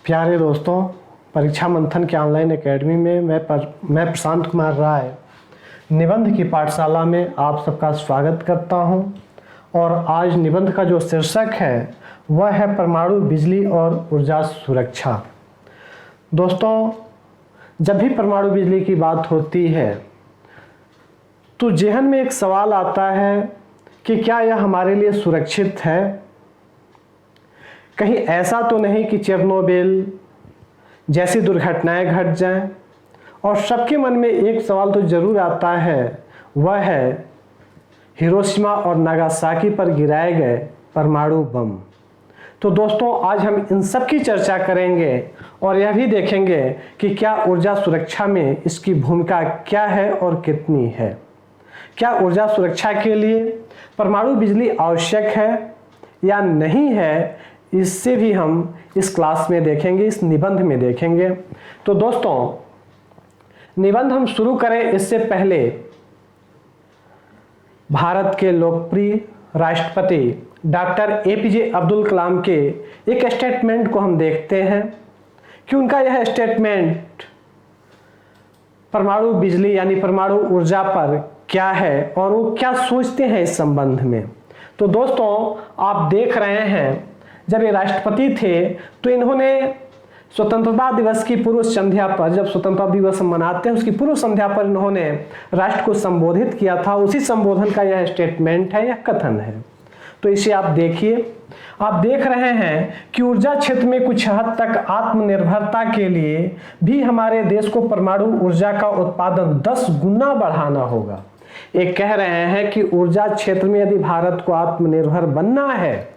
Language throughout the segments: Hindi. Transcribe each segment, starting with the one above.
प्यारे दोस्तों, परीक्षा मंथन के ऑनलाइन एकेडमी में मैं प्रशांत कुमार राय निबंध की पाठशाला में आप सबका स्वागत करता हूं। और आज निबंध का जो शीर्षक है वह है परमाणु बिजली और ऊर्जा सुरक्षा। दोस्तों, जब भी परमाणु बिजली की बात होती है तो जेहन में एक सवाल आता है कि क्या यह हमारे लिए सुरक्षित है। कहीं ऐसा तो नहीं कि चेरनोबिल जैसी दुर्घटनाएं घट जाएं। और सबके मन में एक सवाल तो जरूर आता है, वह है हिरोशिमा और नागासाकी पर गिराए गए परमाणु बम। तो दोस्तों, आज हम इन सब की चर्चा करेंगे और यह भी देखेंगे कि क्या ऊर्जा सुरक्षा में इसकी भूमिका क्या है और कितनी है। क्या ऊर्जा सुरक्षा के लिए परमाणु बिजली आवश्यक है या नहीं है, इससे भी हम इस क्लास में देखेंगे, इस निबंध में देखेंगे। तो दोस्तों, निबंध हम शुरू करें इससे पहले भारत के लोकप्रिय राष्ट्रपति डॉक्टर एपीजे अब्दुल कलाम के एक स्टेटमेंट को हम देखते हैं कि उनका यह स्टेटमेंट परमाणु बिजली यानी परमाणु ऊर्जा पर क्या है और वो क्या सोचते हैं इस संबंध में। तो दोस्तों, आप देख रहे हैं जब ये राष्ट्रपति थे तो इन्होंने स्वतंत्रता दिवस की पूर्व संध्या पर, जब स्वतंत्रता दिवस मनाते हैं उसकी पूर्व संध्या पर इन्होंने राष्ट्र को संबोधित किया था। उसी संबोधन का यह स्टेटमेंट है, यह कथन है। तो इसे आप देखिए। आप देख रहे हैं कि ऊर्जा क्षेत्र में कुछ हद तक आत्मनिर्भरता के लिए भी हमारे देश को परमाणु ऊर्जा का उत्पादन 10 गुना बढ़ाना होगा। एक कह रहे हैं कि ऊर्जा क्षेत्र में यदि भारत को आत्मनिर्भर बनना है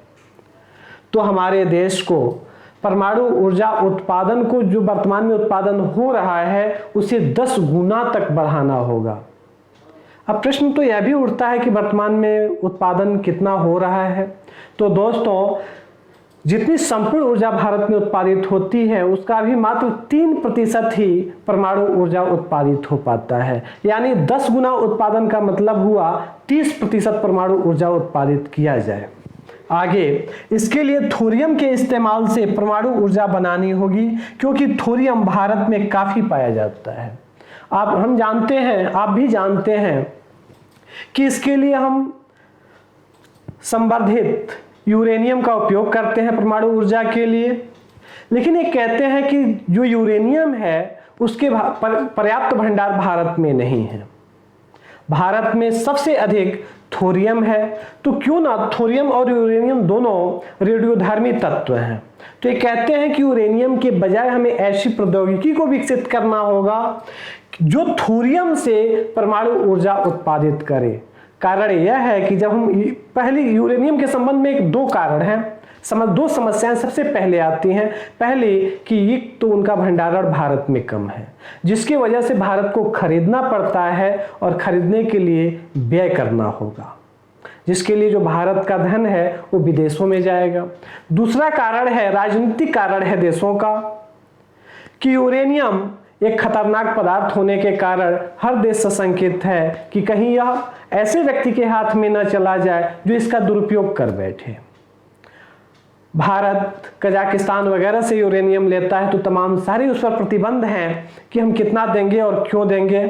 तो हमारे देश को परमाणु ऊर्जा उत्पादन को, जो वर्तमान में उत्पादन हो रहा है, उसे 10 गुना तक बढ़ाना होगा। अब प्रश्न तो यह भी उठता है कि वर्तमान में उत्पादन कितना हो रहा है। तो दोस्तों, जितनी संपूर्ण ऊर्जा भारत में उत्पादित होती है उसका भी मात्र 3% ही परमाणु ऊर्जा उत्पादित हो पाता है। यानी 10 गुना उत्पादन का मतलब हुआ 30% परमाणु ऊर्जा उत्पादित किया जाए। आगे इसके लिए थोरियम के इस्तेमाल से परमाणु ऊर्जा बनानी होगी, क्योंकि थोरियम भारत में काफी पाया जाता है। हम जानते हैं, आप भी जानते हैं कि इसके लिए हम संवर्धित यूरेनियम का उपयोग करते हैं परमाणु ऊर्जा के लिए। लेकिन ये कहते हैं कि जो यूरेनियम है उसके पर्याप्त भंडार भारत में नहीं है। भारत में सबसे अधिक थोरियम है। तो क्यों ना, थोरियम और यूरेनियम दोनों रेडियोधर्मी तत्व हैं। तो ये कहते हैं कि यूरेनियम के बजाय हमें ऐसी प्रौद्योगिकी को विकसित करना होगा जो थोरियम से परमाणु ऊर्जा उत्पादित करे। कारण यह है कि जब हम पहले यूरेनियम के संबंध में दो कारण हैं, दो समस्याएं सबसे पहले आती हैं। पहले कि एक तो उनका भंडारण भारत में कम है, जिसकी वजह से भारत को खरीदना पड़ता है और खरीदने के लिए व्यय करना होगा, जिसके लिए जो भारत का धन है वो विदेशों में जाएगा। दूसरा कारण है, राजनीतिक कारण है देशों का, कि यूरेनियम एक खतरनाक पदार्थ होने के कारण हर देश सशंकित है कि कहीं यह ऐसे व्यक्ति के हाथ में न चला जाए जो इसका दुरुपयोग कर बैठे। भारत कजाकिस्तान वगैरह से यूरेनियम लेता है तो तमाम सारे उस पर प्रतिबंध हैं कि हम कितना देंगे और क्यों देंगे।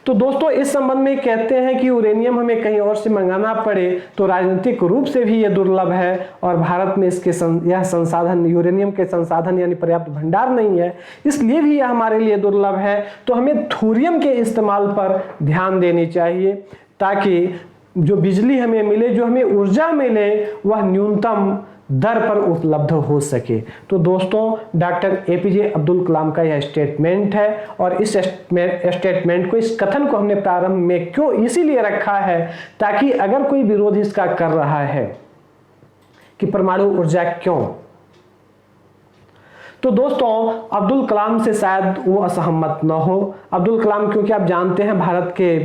तो दोस्तों, इस संबंध में कहते हैं कि यूरेनियम हमें कहीं और से मंगाना पड़े तो राजनीतिक रूप से भी ये दुर्लभ है और भारत में इसके यह संसाधन, यूरेनियम के संसाधन यानी पर्याप्त भंडार नहीं है, इसलिए भी यह हमारे लिए दुर्लभ है। तो हमें थोरियम के इस्तेमाल पर ध्यान देनी चाहिए ताकि जो बिजली हमें मिले, जो हमें ऊर्जा मिले, वह न्यूनतम दर पर उपलब्ध हो सके। तो दोस्तों, डॉक्टर एपीजे अब्दुल कलाम का यह स्टेटमेंट है और इस स्टेटमेंट को, इस कथन को हमने प्रारंभ में क्यों इसीलिए रखा है ताकि अगर कोई विरोध इसका कर रहा है कि परमाणु ऊर्जा क्यों, तो दोस्तों अब्दुल कलाम से शायद वो असहमत न हो। अब्दुल कलाम, क्योंकि आप जानते हैं, भारत के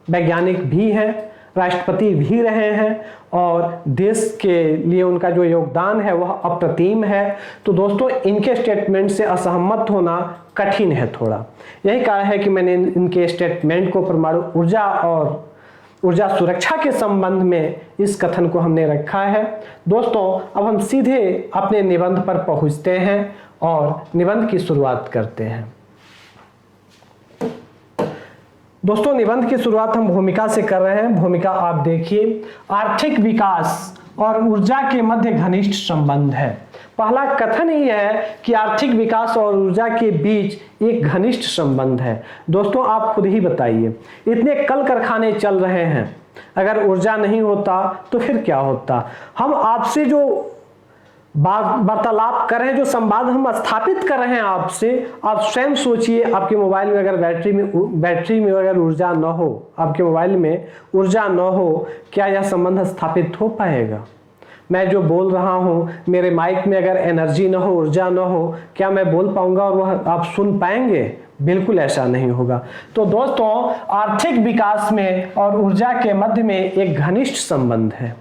वैज्ञानिक भी हैं, राष्ट्रपति भी रहे हैं और देश के लिए उनका जो योगदान है वह अप्रतिम है। तो दोस्तों, इनके स्टेटमेंट से असहमत होना कठिन है थोड़ा। यही कारण है कि मैंने इनके स्टेटमेंट को परमाणु ऊर्जा और ऊर्जा सुरक्षा के संबंध में इस कथन को हमने रखा है। दोस्तों अब हम सीधे अपने निबंध पर पहुंचते हैं और निबंध की शुरुआत करते हैं। दोस्तों निबंध की शुरुआत हम भूमिका से कर रहे हैं। भूमिका आप देखिए, आर्थिक विकास और ऊर्जा के मध्य घनिष्ठ संबंध है। पहला कथन ही है कि आर्थिक विकास और ऊर्जा के बीच एक घनिष्ठ संबंध है। दोस्तों आप खुद ही बताइए, इतने कल कारखाने चल रहे हैं, अगर ऊर्जा नहीं होता तो फिर क्या होता? हम आपसे जो वार्तालाप कर रहे हैं, जो संवाद हम स्थापित कर रहे हैं आपसे, आप स्वयं सोचिए, आपके मोबाइल में अगर बैटरी में अगर ऊर्जा न हो, आपके मोबाइल में ऊर्जा न हो, क्या यह संबंध स्थापित हो पाएगा? मैं जो बोल रहा हूं, मेरे माइक में अगर एनर्जी न हो, ऊर्जा न हो, क्या मैं बोल पाऊंगा और वह आप सुन पाएंगे? बिल्कुल ऐसा नहीं होगा। तो दोस्तों आर्थिक विकास में और ऊर्जा के मध्य में एक घनिष्ठ संबंध है।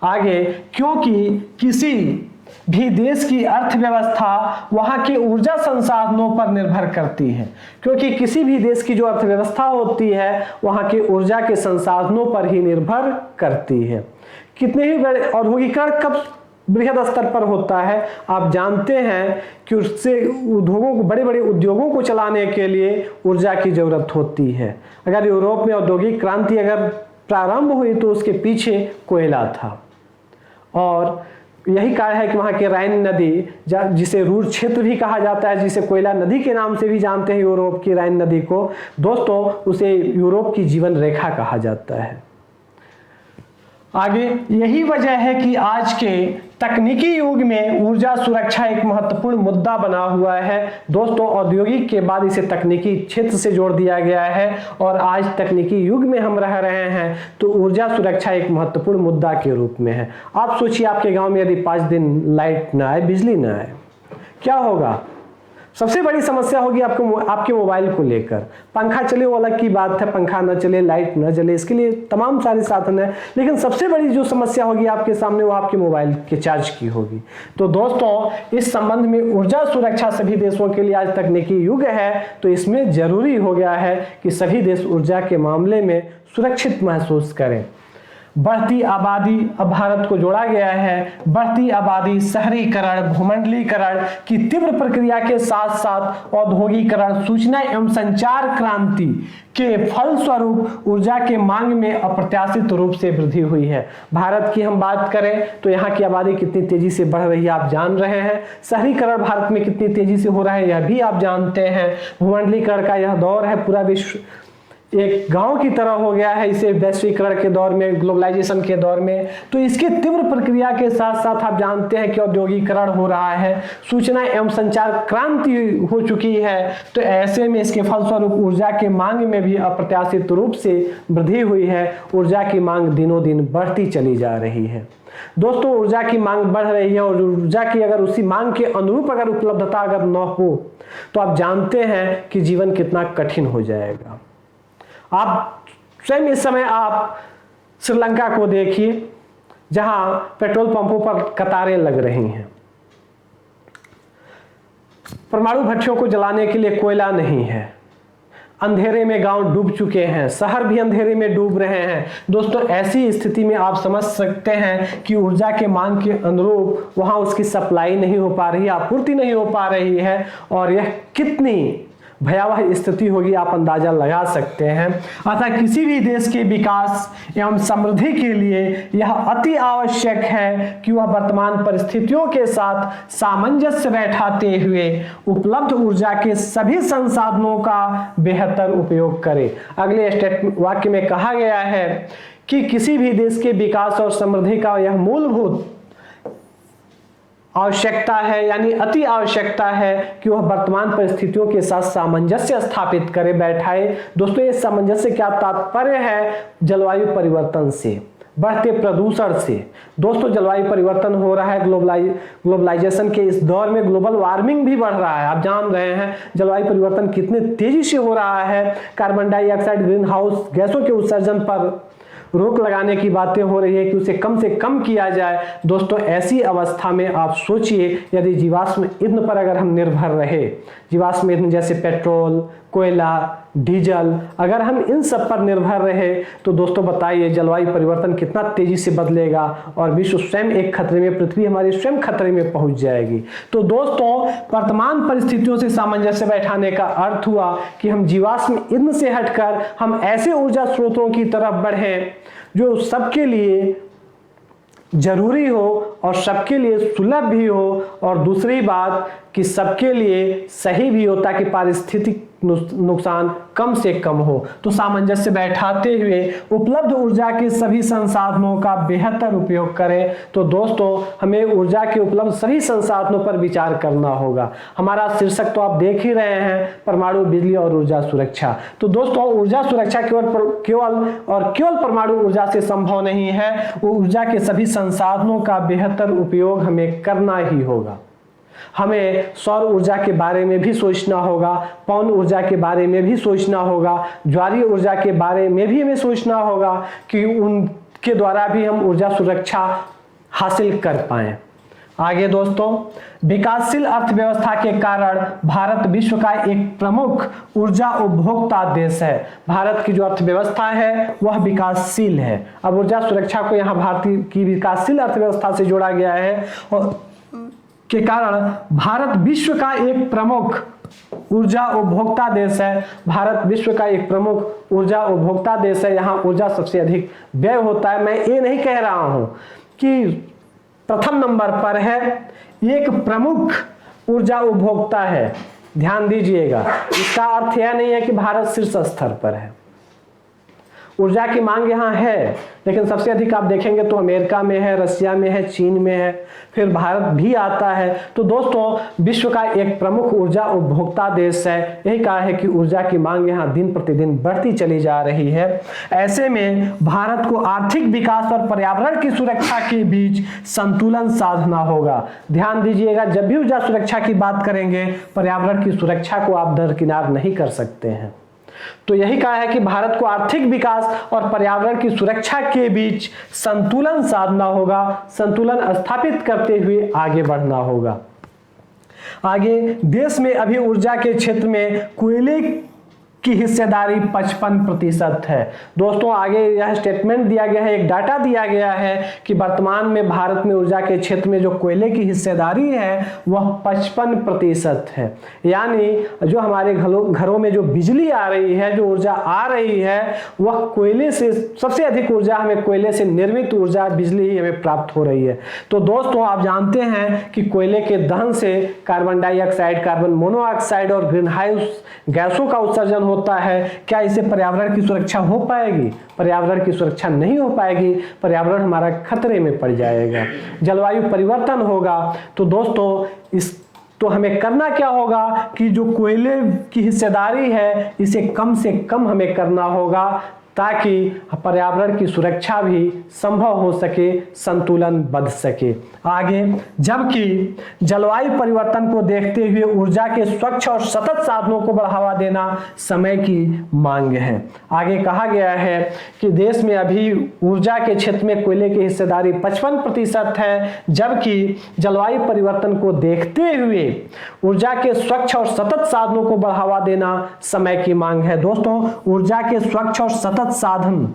आगे, क्योंकि किसी भी देश की अर्थव्यवस्था वहां के ऊर्जा संसाधनों पर निर्भर करती है। क्योंकि किसी भी देश की जो अर्थव्यवस्था होती है वहां के ऊर्जा के संसाधनों पर ही निर्भर करती है। कितने ही बड़े औद्योगिकरण कब बृहद स्तर पर होता है? आप जानते हैं कि उससे उद्योगों को, बड़े बड़े उद्योगों को चलाने के लिए ऊर्जा की जरूरत होती है। अगर यूरोप में औद्योगिक क्रांति अगर प्रारंभ हुई तो उसके पीछे कोयला था, और यही कारण है कि वहाँ के राइन नदी, जिसे रूर क्षेत्र भी कहा जाता है, जिसे कोयला नदी के नाम से भी जानते हैं यूरोप की राइन नदी को, दोस्तों उसे यूरोप की जीवन रेखा कहा जाता है। आगे, यही वजह है कि आज के तकनीकी युग में ऊर्जा सुरक्षा एक महत्वपूर्ण मुद्दा बना हुआ है। दोस्तों औद्योगिक के बाद इसे तकनीकी क्षेत्र से जोड़ दिया गया है और आज तकनीकी युग में हम रह रहे हैं, तो ऊर्जा सुरक्षा एक महत्वपूर्ण मुद्दा के रूप में है। आप सोचिए, आपके गांव में यदि 5 दिन लाइट ना आए, बिजली ना आए, क्या होगा? सबसे बड़ी समस्या होगी आपके मोबाइल को लेकर। पंखा चले वो अलग की बात है, पंखा न चले, लाइट न चले, इसके लिए तमाम सारे साधन हैं, लेकिन सबसे बड़ी जो समस्या होगी आपके सामने वो आपके मोबाइल के चार्ज की होगी। तो दोस्तों इस संबंध में ऊर्जा सुरक्षा सभी देशों के लिए आज तकनीकी युग है, तो इसमें जरूरी हो गया है कि सभी देश ऊर्जा के मामले में सुरक्षित महसूस करें। बढ़ती आबादी, अब भारत को जोड़ा गया है, बढ़ती आबादी, शहरीकरण, भूमंडलीकरण की तीव्र प्रक्रिया के साथ साथ औद्योगिकरण, सूचना एवं संचार क्रांति के फलस्वरूप ऊर्जा के मांग में अप्रत्याशित रूप से वृद्धि हुई है। भारत की हम बात करें तो यहाँ की आबादी कितनी तेजी से बढ़ रही है आप जान रहे हैं। शहरीकरण भारत में कितनी तेजी से हो रहा है यह भी आप जानते हैं। भूमंडलीकरण का यह दौर है, पूरा विश्व एक गांव की तरह हो गया है इसे वैश्वीकरण के दौर में, ग्लोबलाइजेशन के दौर में। तो इसकी तीव्र प्रक्रिया के साथ साथ आप जानते हैं कि औद्योगिकरण हो रहा है, सूचना एवं संचार क्रांति हो चुकी है। तो ऐसे में इसके फलस्वरूप ऊर्जा के मांग में भी अप्रत्याशित रूप से वृद्धि हुई है। ऊर्जा की मांग दिनों दिन बढ़ती चली जा रही है। दोस्तों ऊर्जा की मांग बढ़ रही है और ऊर्जा की अगर उसी मांग के अनुरूप अगर उपलब्धता अगर न हो तो आप जानते हैं कि जीवन कितना कठिन हो जाएगा। आप स्वयं इस समय आप श्रीलंका को देखिए, जहां पेट्रोल पंपों पर कतारें लग रही हैं। परमाणु भट्टियों को जलाने के लिए कोयला नहीं है। अंधेरे में गांव डूब चुके हैं, शहर भी अंधेरे में डूब रहे हैं। दोस्तों ऐसी स्थिति में आप समझ सकते हैं कि ऊर्जा के मांग के अनुरूप वहां उसकी सप्लाई नहीं हो पा रही, आपूर्ति नहीं हो पा रही है, और यह कितनी भयावह स्थिति होगी आप अंदाजा लगा सकते हैं। अतः किसी भी देश के विकास एवं समृद्धि के लिए यह अति आवश्यक है कि वह वर्तमान परिस्थितियों के साथ सामंजस्य बैठाते हुए उपलब्ध ऊर्जा के सभी संसाधनों का बेहतर उपयोग करे। अगले वाक्य में कहा गया है कि किसी भी देश के विकास और समृद्धि का यह मूलभूत आवश्यकता है, यानी अति आवश्यकता है कि वह वर्तमान परिस्थितियों के साथ सामंजस्य स्थापित करे, बैठाए। दोस्तों ये सामंजस्य क्या तात्पर्य है? जलवायु परिवर्तन से, बढ़ते प्रदूषण से। दोस्तों जलवायु परिवर्तन हो रहा है, ग्लोबलाइजेशन के इस दौर में ग्लोबल वार्मिंग भी बढ़ रहा है। आप जान रहे हैं जलवायु परिवर्तन कितने तेजी से हो रहा है। कार्बन डाइऑक्साइड, ग्रीन हाउस गैसों के उत्सर्जन पर रोक लगाने की बातें हो रही है कि उसे कम से कम किया जाए। दोस्तों ऐसी अवस्था में आप सोचिए, यदि जीवाश्म ईंधन पर अगर हम निर्भर रहे, जीवाश्म ईंधन जैसे पेट्रोल, कोयला, डीजल, अगर हम इन सब पर निर्भर रहे तो दोस्तों बताइए जलवायु परिवर्तन कितना तेजी से बदलेगा और विश्व स्वयं एक खतरे में, पृथ्वी हमारी स्वयं खतरे में पहुंच जाएगी। तो दोस्तों वर्तमान परिस्थितियों से सामंजस्य बैठाने का अर्थ हुआ कि हम जीवाश्म ईंधन से हटकर हम ऐसे ऊर्जा स्रोतों की तरफ बढ़ें जो सबके लिए जरूरी हो और सबके लिए सुलभ भी हो और दूसरी बात कि सबके लिए सही भी हो ताकि पारिस्थितिक नुकसान कम से कम हो। तो सामंजस्य बैठाते हुए उपलब्ध ऊर्जा के सभी संसाधनों का बेहतर उपयोग करें। तो दोस्तों हमें ऊर्जा के उपलब्ध सभी संसाधनों पर विचार करना होगा। हमारा शीर्षक तो आप देख ही रहे हैं, परमाणु बिजली और ऊर्जा सुरक्षा। तो दोस्तों ऊर्जा सुरक्षा केवल परमाणु ऊर्जा से संभव नहीं है, ऊर्जा के सभी संसाधनों का बेहतर उपयोग हमें करना ही होगा। हमें सौर ऊर्जा के बारे में भी सोचना होगा, पवन ऊर्जा के बारे में भी सोचना होगा, ज्वारीय ऊर्जा के बारे में भी हमें सोचना होगा कि उनके द्वारा भी हम ऊर्जा सुरक्षा हासिल कर पाएं। आगे दोस्तों, विकासशील अर्थव्यवस्था के कारण भारत विश्व का एक प्रमुख ऊर्जा उपभोक्ता देश है। भारत की जो अर्थव्यवस्था है वह विकासशील है। अब ऊर्जा सुरक्षा को यहाँ भारतीय की विकासशील अर्थव्यवस्था से जोड़ा गया है और के कारण भारत विश्व का एक प्रमुख ऊर्जा उपभोक्ता देश है। भारत विश्व का एक प्रमुख ऊर्जा उपभोक्ता देश है। यहाँ ऊर्जा सबसे अधिक व्यय होता है। मैं ये नहीं कह रहा हूँ कि प्रथम नंबर पर है, एक प्रमुख ऊर्जा उपभोक्ता है, ध्यान दीजिएगा। इसका अर्थ यह नहीं है कि भारत शीर्ष स्तर पर है। ऊर्जा की मांग यहाँ है, लेकिन सबसे अधिक आप देखेंगे तो अमेरिका में है, रसिया में है, चीन में है, फिर भारत भी आता है। तो दोस्तों विश्व का एक प्रमुख ऊर्जा उपभोक्ता देश है। यही कहा है कि ऊर्जा की मांग यहाँ दिन प्रतिदिन बढ़ती चली जा रही है। ऐसे में भारत को आर्थिक विकास और पर्यावरण की सुरक्षा के बीच संतुलन साधना होगा। ध्यान दीजिएगा, जब भी ऊर्जा सुरक्षा की बात करेंगे पर्यावरण की सुरक्षा को आप दरकिनार नहीं कर सकते हैं। तो यही कहा है कि भारत को आर्थिक विकास और पर्यावरण की सुरक्षा के बीच संतुलन साधना होगा, संतुलन स्थापित करते हुए आगे बढ़ना होगा। आगे देश में अभी ऊर्जा के क्षेत्र में कोयले की हिस्सेदारी 55% है। दोस्तों आगे यह स्टेटमेंट दिया गया है, एक डाटा दिया गया है कि वर्तमान में भारत में ऊर्जा के क्षेत्र में जो कोयले की हिस्सेदारी है वह 55% है। यानी जो हमारे घरों में जो बिजली आ रही है, जो ऊर्जा आ रही है, वह कोयले से, सबसे अधिक ऊर्जा हमें कोयले से निर्मित ऊर्जा बिजली ही हमें प्राप्त हो रही है। तो दोस्तों आप जानते हैं कि कोयले के दहन से कार्बन डाइऑक्साइड, कार्बन मोनोऑक्साइड और ग्रीन हाउस गैसों का उत्सर्जन होता है। क्या इससे पर्यावरण की सुरक्षा हो पाएगी? पर्यावरण की सुरक्षा नहीं हो पाएगी, पर्यावरण हमारा खतरे में पड़ जाएगा, जलवायु परिवर्तन होगा। तो दोस्तों तो हमें करना क्या होगा कि जो कोयले की हिस्सेदारी है इसे कम से कम हमें करना होगा ताकि पर्यावरण की सुरक्षा भी संभव हो सके, संतुलन बन सके। आगे, जबकि जलवायु परिवर्तन को देखते हुए ऊर्जा के स्वच्छ और सतत साधनों को बढ़ावा देना समय की मांग है। आगे कहा गया है कि देश में अभी ऊर्जा के क्षेत्र में कोयले की हिस्सेदारी 55% है, जबकि जलवायु परिवर्तन को देखते हुए ऊर्जा के स्वच्छ और सतत साधनों को बढ़ावा देना समय की मांग है। दोस्तों ऊर्जा के स्वच्छ और सतत साधन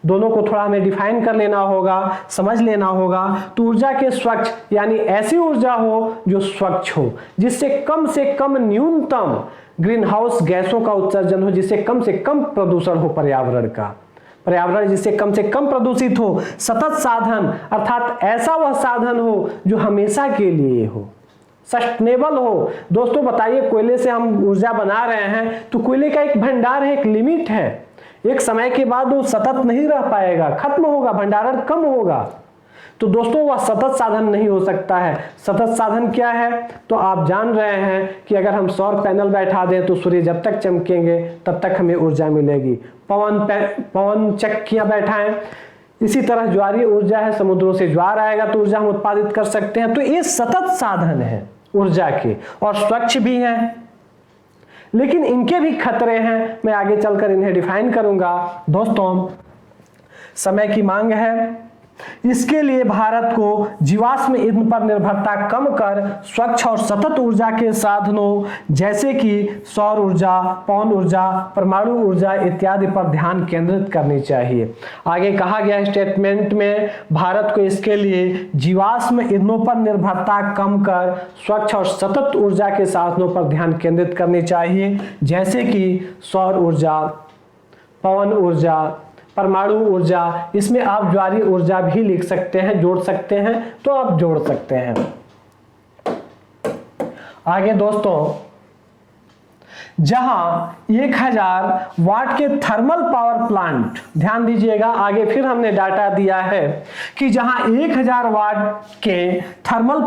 दोनों को थोड़ा हमें डिफाइन कर लेना होगा, समझ लेना होगा। तो ऊर्जा के स्वच्छ यानी ऐसी ऊर्जा हो जो स्वच्छ हो, जिससे कम न्यूनतम ग्रीन हाउस गैसों का उत्सर्जन हो, जिससे कम प्रदूषण हो पर्यावरण जिससे कम से कम प्रदूषित हो। सतत साधन अर्थात ऐसा वह साधन हो जो हमेशा के लिए हो, सस्टेनेबल हो। दोस्तों बताइए, कोयले से हम ऊर्जा बना रहे हैं तो कोयले का एक भंडार है, एक लिमिट है। एक समय के बाद वो सतत नहीं रह पाएगा, खत्म होगा, भंडारण कम होगा। तो दोस्तों वह सतत साधन नहीं हो सकता है। सतत साधन क्या है? तो आप जान रहे हैं कि अगर हम सौर पैनल बैठा दें तो सूर्य जब तक चमकेंगे तब तक हमें ऊर्जा मिलेगी। पवन चक्कियां बैठाएं, इसी तरह ज्वारीय ऊर्जा है, समुद्रों से ज्वार आएगा तो ऊर्जा हम उत्पादित कर सकते हैं। तो ये सतत साधन है ऊर्जा के और स्वच्छ भी हैं, लेकिन इनके भी खतरे हैं। मैं आगे चलकर इन्हें डिफाइन करूंगा। दोस्तों समय की मांग है, इसके लिए भारत को जीवाश्म ईंधन पर निर्भरता कम कर स्वच्छ और सतत ऊर्जा के साधनों जैसे कि सौर ऊर्जा, पवन ऊर्जा, परमाणु ऊर्जा इत्यादि पर ध्यान केंद्रित करनी चाहिए। आगे कहा गया स्टेटमेंट में भारत को इसके लिए जीवाश्म ईंधनों पर निर्भरता कम कर स्वच्छ और सतत ऊर्जा के साधनों पर ध्यान केंद्रित करनी चाहिए, जैसे कि सौर ऊर्जा, पवन ऊर्जा, परमाणु ऊर्जा। इसमें आप ज्वारीय ऊर्जा भी लिख सकते हैं, जोड़ सकते हैं, तो आप जोड़ सकते हैं। आगे दोस्तों, जहां 1000 वाट के थर्मल पावर प्लांट, ध्यान दीजिएगा, आगे फिर हमने डाटा दिया है कि जहां 1000 वाट के थर्मल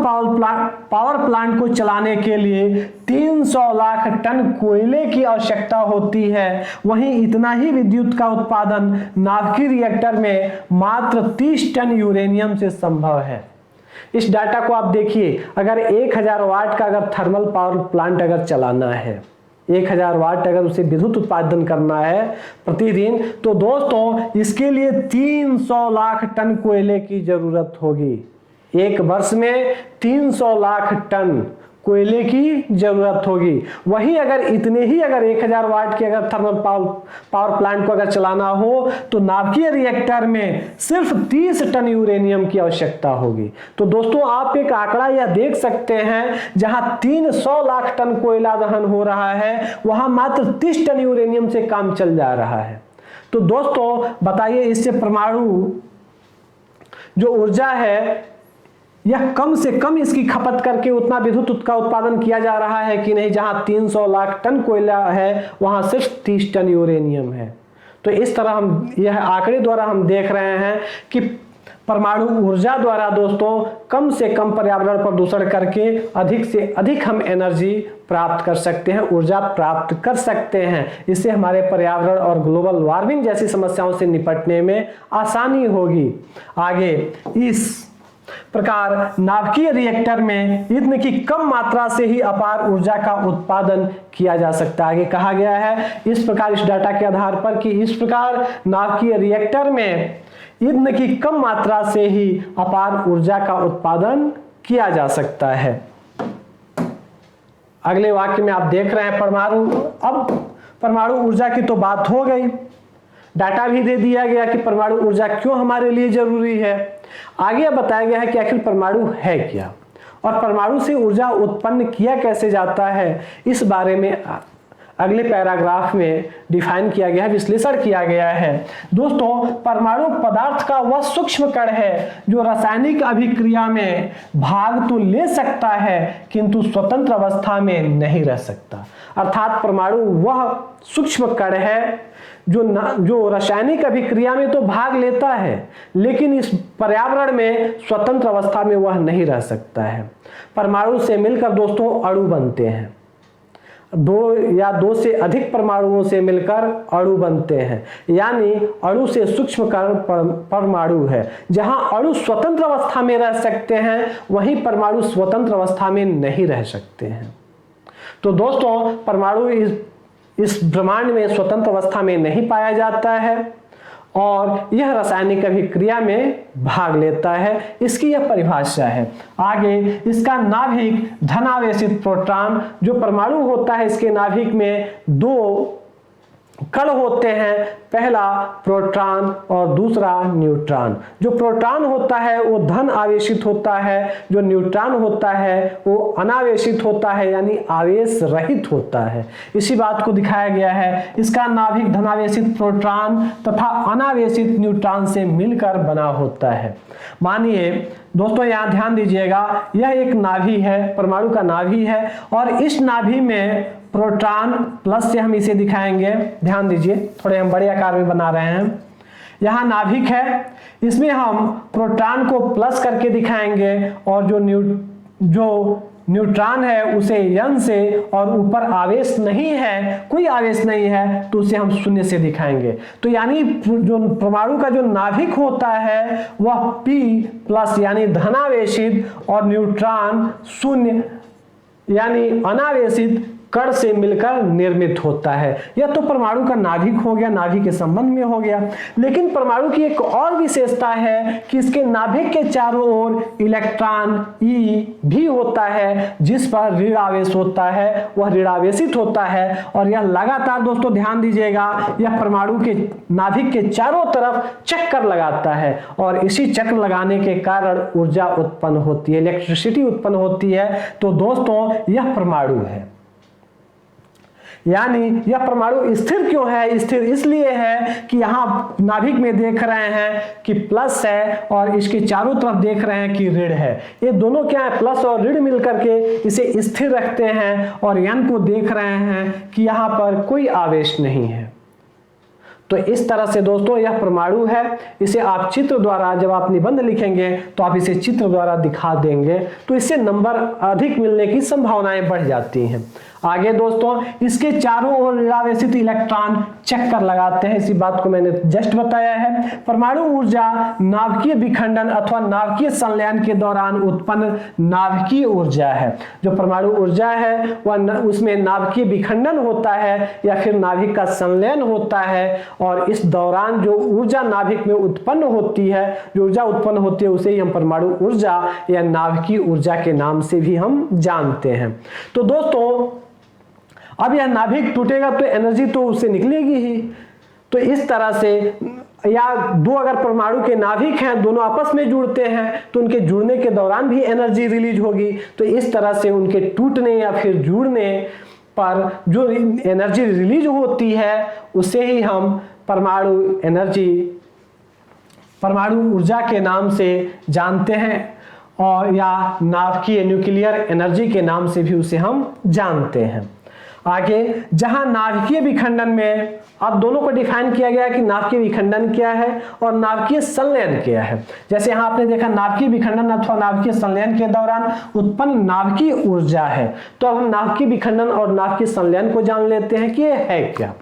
पावर प्लांट को चलाने के लिए 300 लाख टन कोयले की आवश्यकता होती है, वहीं इतना ही विद्युत का उत्पादन नाभिकीय रिएक्टर में मात्र 30 टन यूरेनियम से संभव है। इस डाटा को आप देखिए, अगर 1000 वाट का अगर थर्मल पावर प्लांट अगर चलाना है, 1000 वाट अगर उसे विद्युत उत्पादन करना है प्रतिदिन, तो दोस्तों इसके लिए 300 लाख टन कोयले की जरूरत होगी। एक वर्ष में 300 लाख टन कोयले की जरूरत होगी। वही अगर इतने ही अगर 1000 वाट के अगर थर्मल पावर प्लांट को अगर चलाना हो तो नाभिकीय रिएक्टर में सिर्फ 30 टन यूरेनियम की आवश्यकता होगी। तो दोस्तों आप एक आंकड़ा यह देख सकते हैं, जहां 300 लाख टन कोयला दहन हो रहा है, वहां मात्र 30 टन यूरेनियम से काम चल जा रहा है। तो दोस्तों बताइए, इससे परमाणु जो ऊर्जा है यह कम से कम इसकी खपत करके उतना विद्युत का उत्पादन किया जा रहा है कि नहीं। जहां 300 लाख टन कोयला है वहां सिर्फ 30 टन यूरेनियम है। तो इस तरह हम यह आंकड़े द्वारा हम देख रहे हैं कि परमाणु ऊर्जा द्वारा दोस्तों कम से कम पर्यावरण प्रदूषण करके अधिक से अधिक हम एनर्जी प्राप्त कर सकते हैं, ऊर्जा प्राप्त कर सकते हैं। इससे हमारे पर्यावरण और ग्लोबल वार्मिंग जैसी समस्याओं से निपटने में आसानी होगी। आगे इस प्रकार नाभिकीय रिएक्टर में ईंधन की कम मात्रा से ही अपार ऊर्जा का उत्पादन किया जा सकता है। आगे कहा गया है इस प्रकार, इस डाटा के आधार पर कि इस प्रकार नाभिकीय रिएक्टर में ईंधन की कम मात्रा से ही अपार ऊर्जा का उत्पादन किया जा सकता है। अगले वाक्य में आप देख रहे हैं परमाणु, अब परमाणु ऊर्जा की तो बात हो गई, डाटा भी दे दिया गया कि परमाणु ऊर्जा क्यों हमारे लिए जरूरी है। आगे बताया गया है कि आखिर परमाणु है क्या और परमाणु से ऊर्जा उत्पन्न किया कैसे जाता है। इस बारे में अगले पैराग्राफ में डिफाइन किया गया है, विश्लेषण किया गया है। दोस्तों परमाणु पदार्थ का वह सूक्ष्म कण है जो रासायनिक अभिक्रिया में भाग तो ले सकता है किंतु स्वतंत्र अवस्था में नहीं रह सकता। अर्थात परमाणु वह सूक्ष्म कण है जो रासायनिक अभिक्रिया में तो भाग लेता है लेकिन इस पर्यावरण में स्वतंत्र अवस्था में वह नहीं रह सकता है। परमाणु से मिलकर दोस्तों अणु बनते हैं, दो या दो से अधिक परमाणुओं से मिलकर अणु बनते हैं, यानी अणु से सूक्ष्म कण परमाणु है। जहां अणु स्वतंत्र अवस्था में रह सकते हैं वहीं परमाणु स्वतंत्र अवस्था में नहीं रह सकते हैं। तो दोस्तों परमाणु इस ब्रह्मांड में स्वतंत्र अवस्था में नहीं पाया जाता है और यह रासायनिक अभिक्रिया में भाग लेता है। इसकी यह परिभाषा है। आगे इसका नाभिक धनावेशित प्रोटॉन, जो परमाणु होता है इसके नाभिक में दो कण होते हैं, पहला प्रोटॉन और दूसरा न्यूट्रॉन। जो प्रोटॉन होता है वो धन आवेशित होता है, जो न्यूट्रॉन होता है वो अनावेशित होता है यानी आवेश रहित होता है। इसी बात को दिखाया गया है। इसका नाभिक धनावेशित प्रोटॉन तथा अनावेशित न्यूट्रॉन से मिलकर बना होता है। मानिए दोस्तों यहाँ ध्यान दीजिएगा, यह एक नाभि है, परमाणु का नाभि है और इस नाभि में प्रोटॉन प्लस से हम इसे दिखाएंगे। ध्यान दीजिए, थोड़े हम बड़े आकार में बना रहे हैं। यहाँ नाभिक है, इसमें हम प्रोटॉन को प्लस करके दिखाएंगे और जो न्यूट्रॉन है उसे n से, और ऊपर आवेश नहीं है, कोई आवेश नहीं है तो उसे हम शून्य से दिखाएंगे। तो यानी जो परमाणु का जो नाभिक होता है वह p प्लस यानी धनावेशित और न्यूट्रॉन शून्य यानी अनावेशित कण से मिलकर निर्मित होता है। यह तो परमाणु का नाभिक हो गया, नाभिक के संबंध में हो गया। लेकिन परमाणु की एक और विशेषता है कि इसके नाभिक के चारों ओर इलेक्ट्रॉन ई भी होता है, जिस पर ऋण आवेश होता है, वह ऋणावेशित होता है। और यह लगातार दोस्तों ध्यान दीजिएगा, यह परमाणु के नाभिक के चारों तरफ चक्कर लगाता है और इसी चक्र लगाने के कारण ऊर्जा उत्पन्न होती है, इलेक्ट्रिसिटी उत्पन्न होती है। तो दोस्तों यह परमाणु है। यानी यह परमाणु स्थिर क्यों है? स्थिर इसलिए है कि यहां नाभिक में देख रहे हैं कि प्लस है और इसके चारों तरफ देख रहे हैं कि ऋण है। ये दोनों क्या है? प्लस और ऋण मिलकर के इसे स्थिर रखते हैं। और n को देख रहे हैं कि यहां पर कोई आवेश नहीं है। तो इस तरह से दोस्तों यह परमाणु है। इसे आप चित्र द्वारा, जब आप निबंध लिखेंगे तो आप इसे चित्र द्वारा दिखा देंगे, तो इससे नंबर अधिक मिलने की संभावनाएं बढ़ जाती हैं। आगे दोस्तों, इसके चारों ओर ऋणावेशित इलेक्ट्रॉन चक्कर लगाते हैं, इसी बात को मैंने जस्ट बताया है। परमाणु ऊर्जा नाभिकीय विखंडन अथवा नाभिकीय संलयन के दौरान उत्पन्न नाभिकीय ऊर्जा है। जो परमाणु ऊर्जा है वह उसमें नाभिकीय विखंडन होता है या फिर नाभिक का संलयन होता है, और इस दौरान जो ऊर्जा नाभिक में उत्पन्न होती है, जो ऊर्जा उत्पन्न होती है, उसे ही हम परमाणु ऊर्जा या नाभिकीय ऊर्जा के नाम से भी हम जानते हैं। तो दोस्तों अब यह नाभिक टूटेगा तो एनर्जी तो उससे निकलेगी ही। तो इस तरह से, या दो अगर परमाणु के नाभिक हैं, दोनों आपस में जुड़ते हैं, तो उनके जुड़ने के दौरान भी एनर्जी रिलीज होगी। तो इस तरह से उनके टूटने या फिर जुड़ने पर जो एनर्जी रिलीज होती है, उसे ही हम परमाणु एनर्जी, परमाणु ऊर्जा के नाम से जानते हैं, और या नाभिकीय न्यूक्लियर एनर्जी के नाम से भी उसे हम जानते हैं। आगे, जहां नाभिकीय विखंडन में अब दोनों को डिफाइन किया गया है कि नाभिकीय विखंडन क्या है और नाभिकीय संलयन क्या है। जैसे यहां आपने देखा नाभिकीय विखंडन अथवा नाभिकीय संलयन के दौरान उत्पन्न नाभिकीय ऊर्जा है। तो अब हम नाभिकीय विखंडन और नाभिकीय संलयन को जान लेते हैं कि ये है क्या।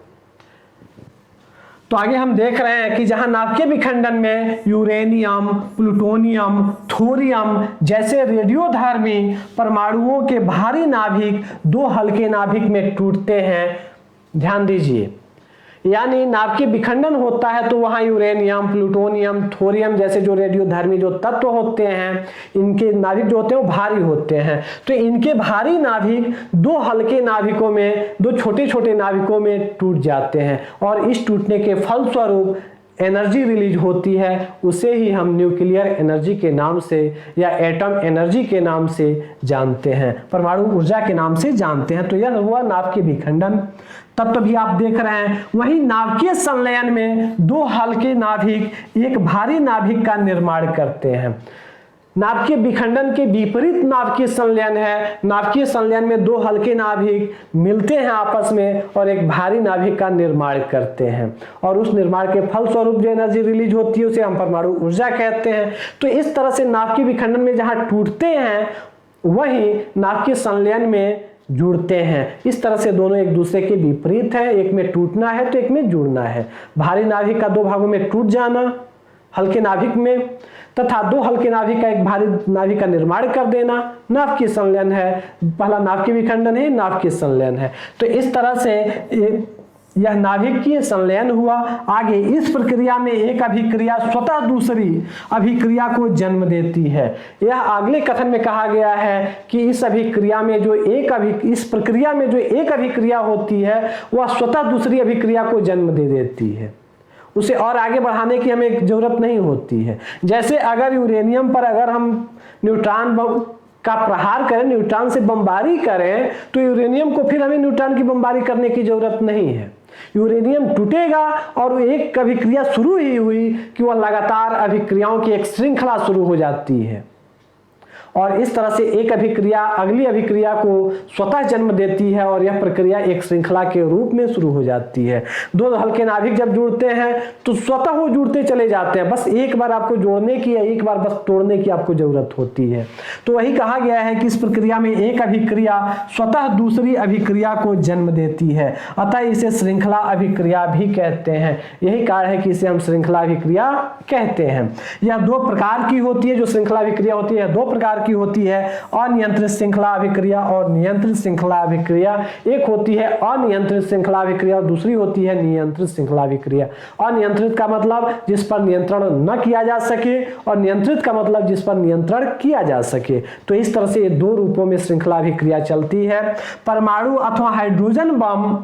तो आगे हम देख रहे हैं कि जहां नाभिकीय विखंडन में यूरेनियम, प्लूटोनियम, थोरियम जैसे रेडियोधर्मी परमाणुओं के भारी नाभिक दो हल्के नाभिक में टूटते हैं। ध्यान दीजिए, यानी नाभिकीय विखंडन होता है तो वहां यूरेनियम, प्लूटोनियम, थोरियम जैसे जो रेडियोधर्मी जो तत्व होते हैं, इनके नाभिक जो होते हैं वो भारी होते हैं। तो इनके भारी नाभिक दो हल्के नाभिकों में, दो छोटे छोटे नाभिकों में टूट जाते हैं, और इस टूटने के फलस्वरूप एनर्जी रिलीज होती है। उसे ही हम न्यूक्लियर एनर्जी के नाम से या एटम एनर्जी के नाम से जानते हैं, परमाणु ऊर्जा के नाम से जानते हैं। तो यह हुआ नाभिकीय विखंडन। तब तो भी आप देख रहे हैं, वहीं नाभिकीय संलयन में दो हल्के नाभिक एक भारी नाभिक का निर्माण करते हैं। नाभिकीय विखंडन के विपरीत नाभिकीय संलयन है। नाभिकीय संलयन में दो हल्के नाभिक मिलते हैं आपस में और एक भारी नाभिक का निर्माण करते हैं, और उस निर्माण के फलस्वरूप जो एनर्जी रिलीज होती है उसे हम परमाणु ऊर्जा कहते हैं। तो इस तरह से नाभिकीय विखंडन में जहां टूटते हैं, वहीं नाभिकीय संलयन में जुड़ते हैं। इस तरह से दोनों एक दूसरे के विपरीत हैं, एक में टूटना है तो एक में जुड़ना है। भारी नाभिक का दो भागों में टूट जाना हल्के नाभिक में, तथा दो हल्के नाभिक का एक भारी नाभिक का निर्माण कर देना नाभिकीय संलयन है। पहला नाभिकीय विखंडन है, नाभिकीय संलयन है। तो इस तरह से यह नाभिकीय संलयन हुआ। आगे, इस प्रक्रिया में एक अभिक्रिया स्वतः दूसरी अभिक्रिया को जन्म देती है। यह अगले कथन में कहा गया है कि इस प्रक्रिया में जो एक अभिक्रिया होती है वह स्वतः दूसरी अभिक्रिया को जन्म दे देती है। उसे और आगे बढ़ाने की हमें जरूरत नहीं होती है। जैसे अगर यूरेनियम पर अगर हम न्यूट्रॉन का प्रहार करें, न्यूट्रॉन से बमबारी करें, तो यूरेनियम को फिर हमें न्यूट्रॉन की बमबारी करने की जरूरत नहीं है। यूरेनियम टूटेगा और एक अभिक्रिया शुरू ही हुई कि वह लगातार अभिक्रियाओं की एक श्रृंखला शुरू हो जाती है, और इस तरह से एक अभिक्रिया अगली अभिक्रिया को स्वतः जन्म देती है, और यह प्रक्रिया एक श्रृंखला के रूप में शुरू हो जाती है। दो हल्के नाभिक जब जुड़ते हैं तो स्वतः वो जुड़ते चले जाते हैं, बस एक बार आपको जोड़ने की या एक बार बस तोड़ने की आपको जरूरत होती है। तो वही कहा गया है कि इस प्रक्रिया में एक अभिक्रिया स्वतः दूसरी अभिक्रिया को जन्म देती है, अतः इसे श्रृंखला अभिक्रिया भी कहते हैं। यही कारण है कि इसे हम श्रृंखला अभिक्रिया कहते हैं। यह दो प्रकार की होती है, जो श्रृंखला अभिक्रिया होती है दो प्रकार की होती है अनियंत्रित श्रृंखला अभिक्रिया और नियंत्रित श्रृंखला अभिक्रिया। एक होती है अनियंत्रित श्रृंखला अभिक्रिया और दूसरी होती है नियंत्रित श्रृंखला अभिक्रिया। अनियंत्रित का मतलब जिस पर नियंत्रण न किया जा सके और नियंत्रित का मतलब जिस पर नियंत्रण किया जा सके। तो इस तरह से ये दो रूपों में श्रृंखला अभिक्रिया चलती है। परमाणु अथवा हाइड्रोजन बम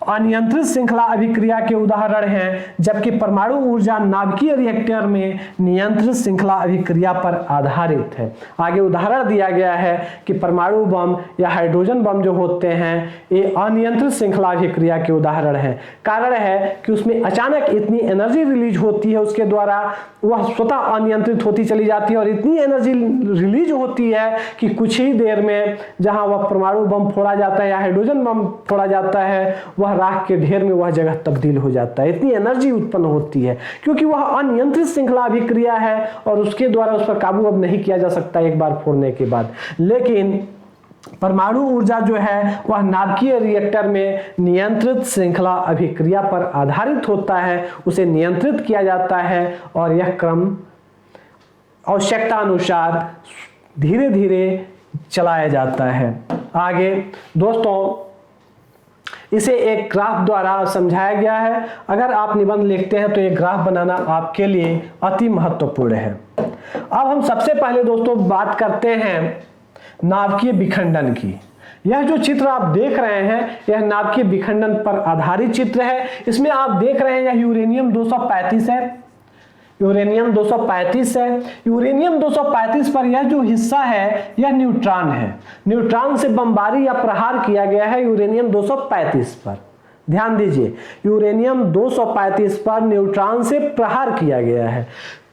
अनियंत्रित श्रृंखला अभिक्रिया के उदाहरण हैं, जबकि परमाणु ऊर्जा नाभिकीय रिएक्टर में नियंत्रित श्रृंखला अभिक्रिया पर आधारित है। आगे उदाहरण दिया गया है कि परमाणु बम या हाइड्रोजन बम जो होते हैं ये अनियंत्रित श्रृंखला अभिक्रिया के उदाहरण हैं। कारण है कि उसमें अचानक इतनी एनर्जी रिलीज होती है, उसके द्वारा वह स्वतः अनियंत्रित होती चली जाती है और इतनी एनर्जी रिलीज होती है कि कुछ ही देर में जहां वह परमाणु बम फोड़ा जाता है या हाइड्रोजन बम फोड़ा जाता है वह राख के ढेर में वह जगह तब्दील हो जाता है। इतनी एनर्जी उत्पन्न होती है क्योंकि वह अनियंत्रित श्रृंखला अभिक्रिया है और उसके द्वारा उस पर काबू अब नहीं किया जा सकता एक बार फोड़ने के बाद। लेकिन परमाणु ऊर्जा जो है वह नाभिकीय रिएक्टर में नियंत्रित श्रृंखला अभिक्रिया पर आधारित होता है, उसे नियंत्रित किया जाता है और यह क्रम आवश्यकता अनुसार धीरे धीरे चलाया जाता है। आगे दोस्तों इसे एक ग्राफ द्वारा समझाया गया है। अगर आप निबंध लिखते हैं तो एक ग्राफ बनाना आपके लिए अति महत्वपूर्ण है। अब हम सबसे पहले दोस्तों बात करते हैं नाभिकीय विखंडन की। यह जो चित्र आप देख रहे हैं यह नाभिकीय विखंडन पर आधारित चित्र है। इसमें आप देख रहे हैं यह यूरेनियम 235 है, यूरेनियम 235 है। यूरेनियम 235 पर यह जो हिस्सा है यह न्यूट्रॉन है। न्यूट्रॉन से बमबारी या प्रहार किया गया है यूरेनियम 235 पर। ध्यान दीजिए, यूरेनियम 235 पर न्यूट्रॉन से प्रहार किया गया है।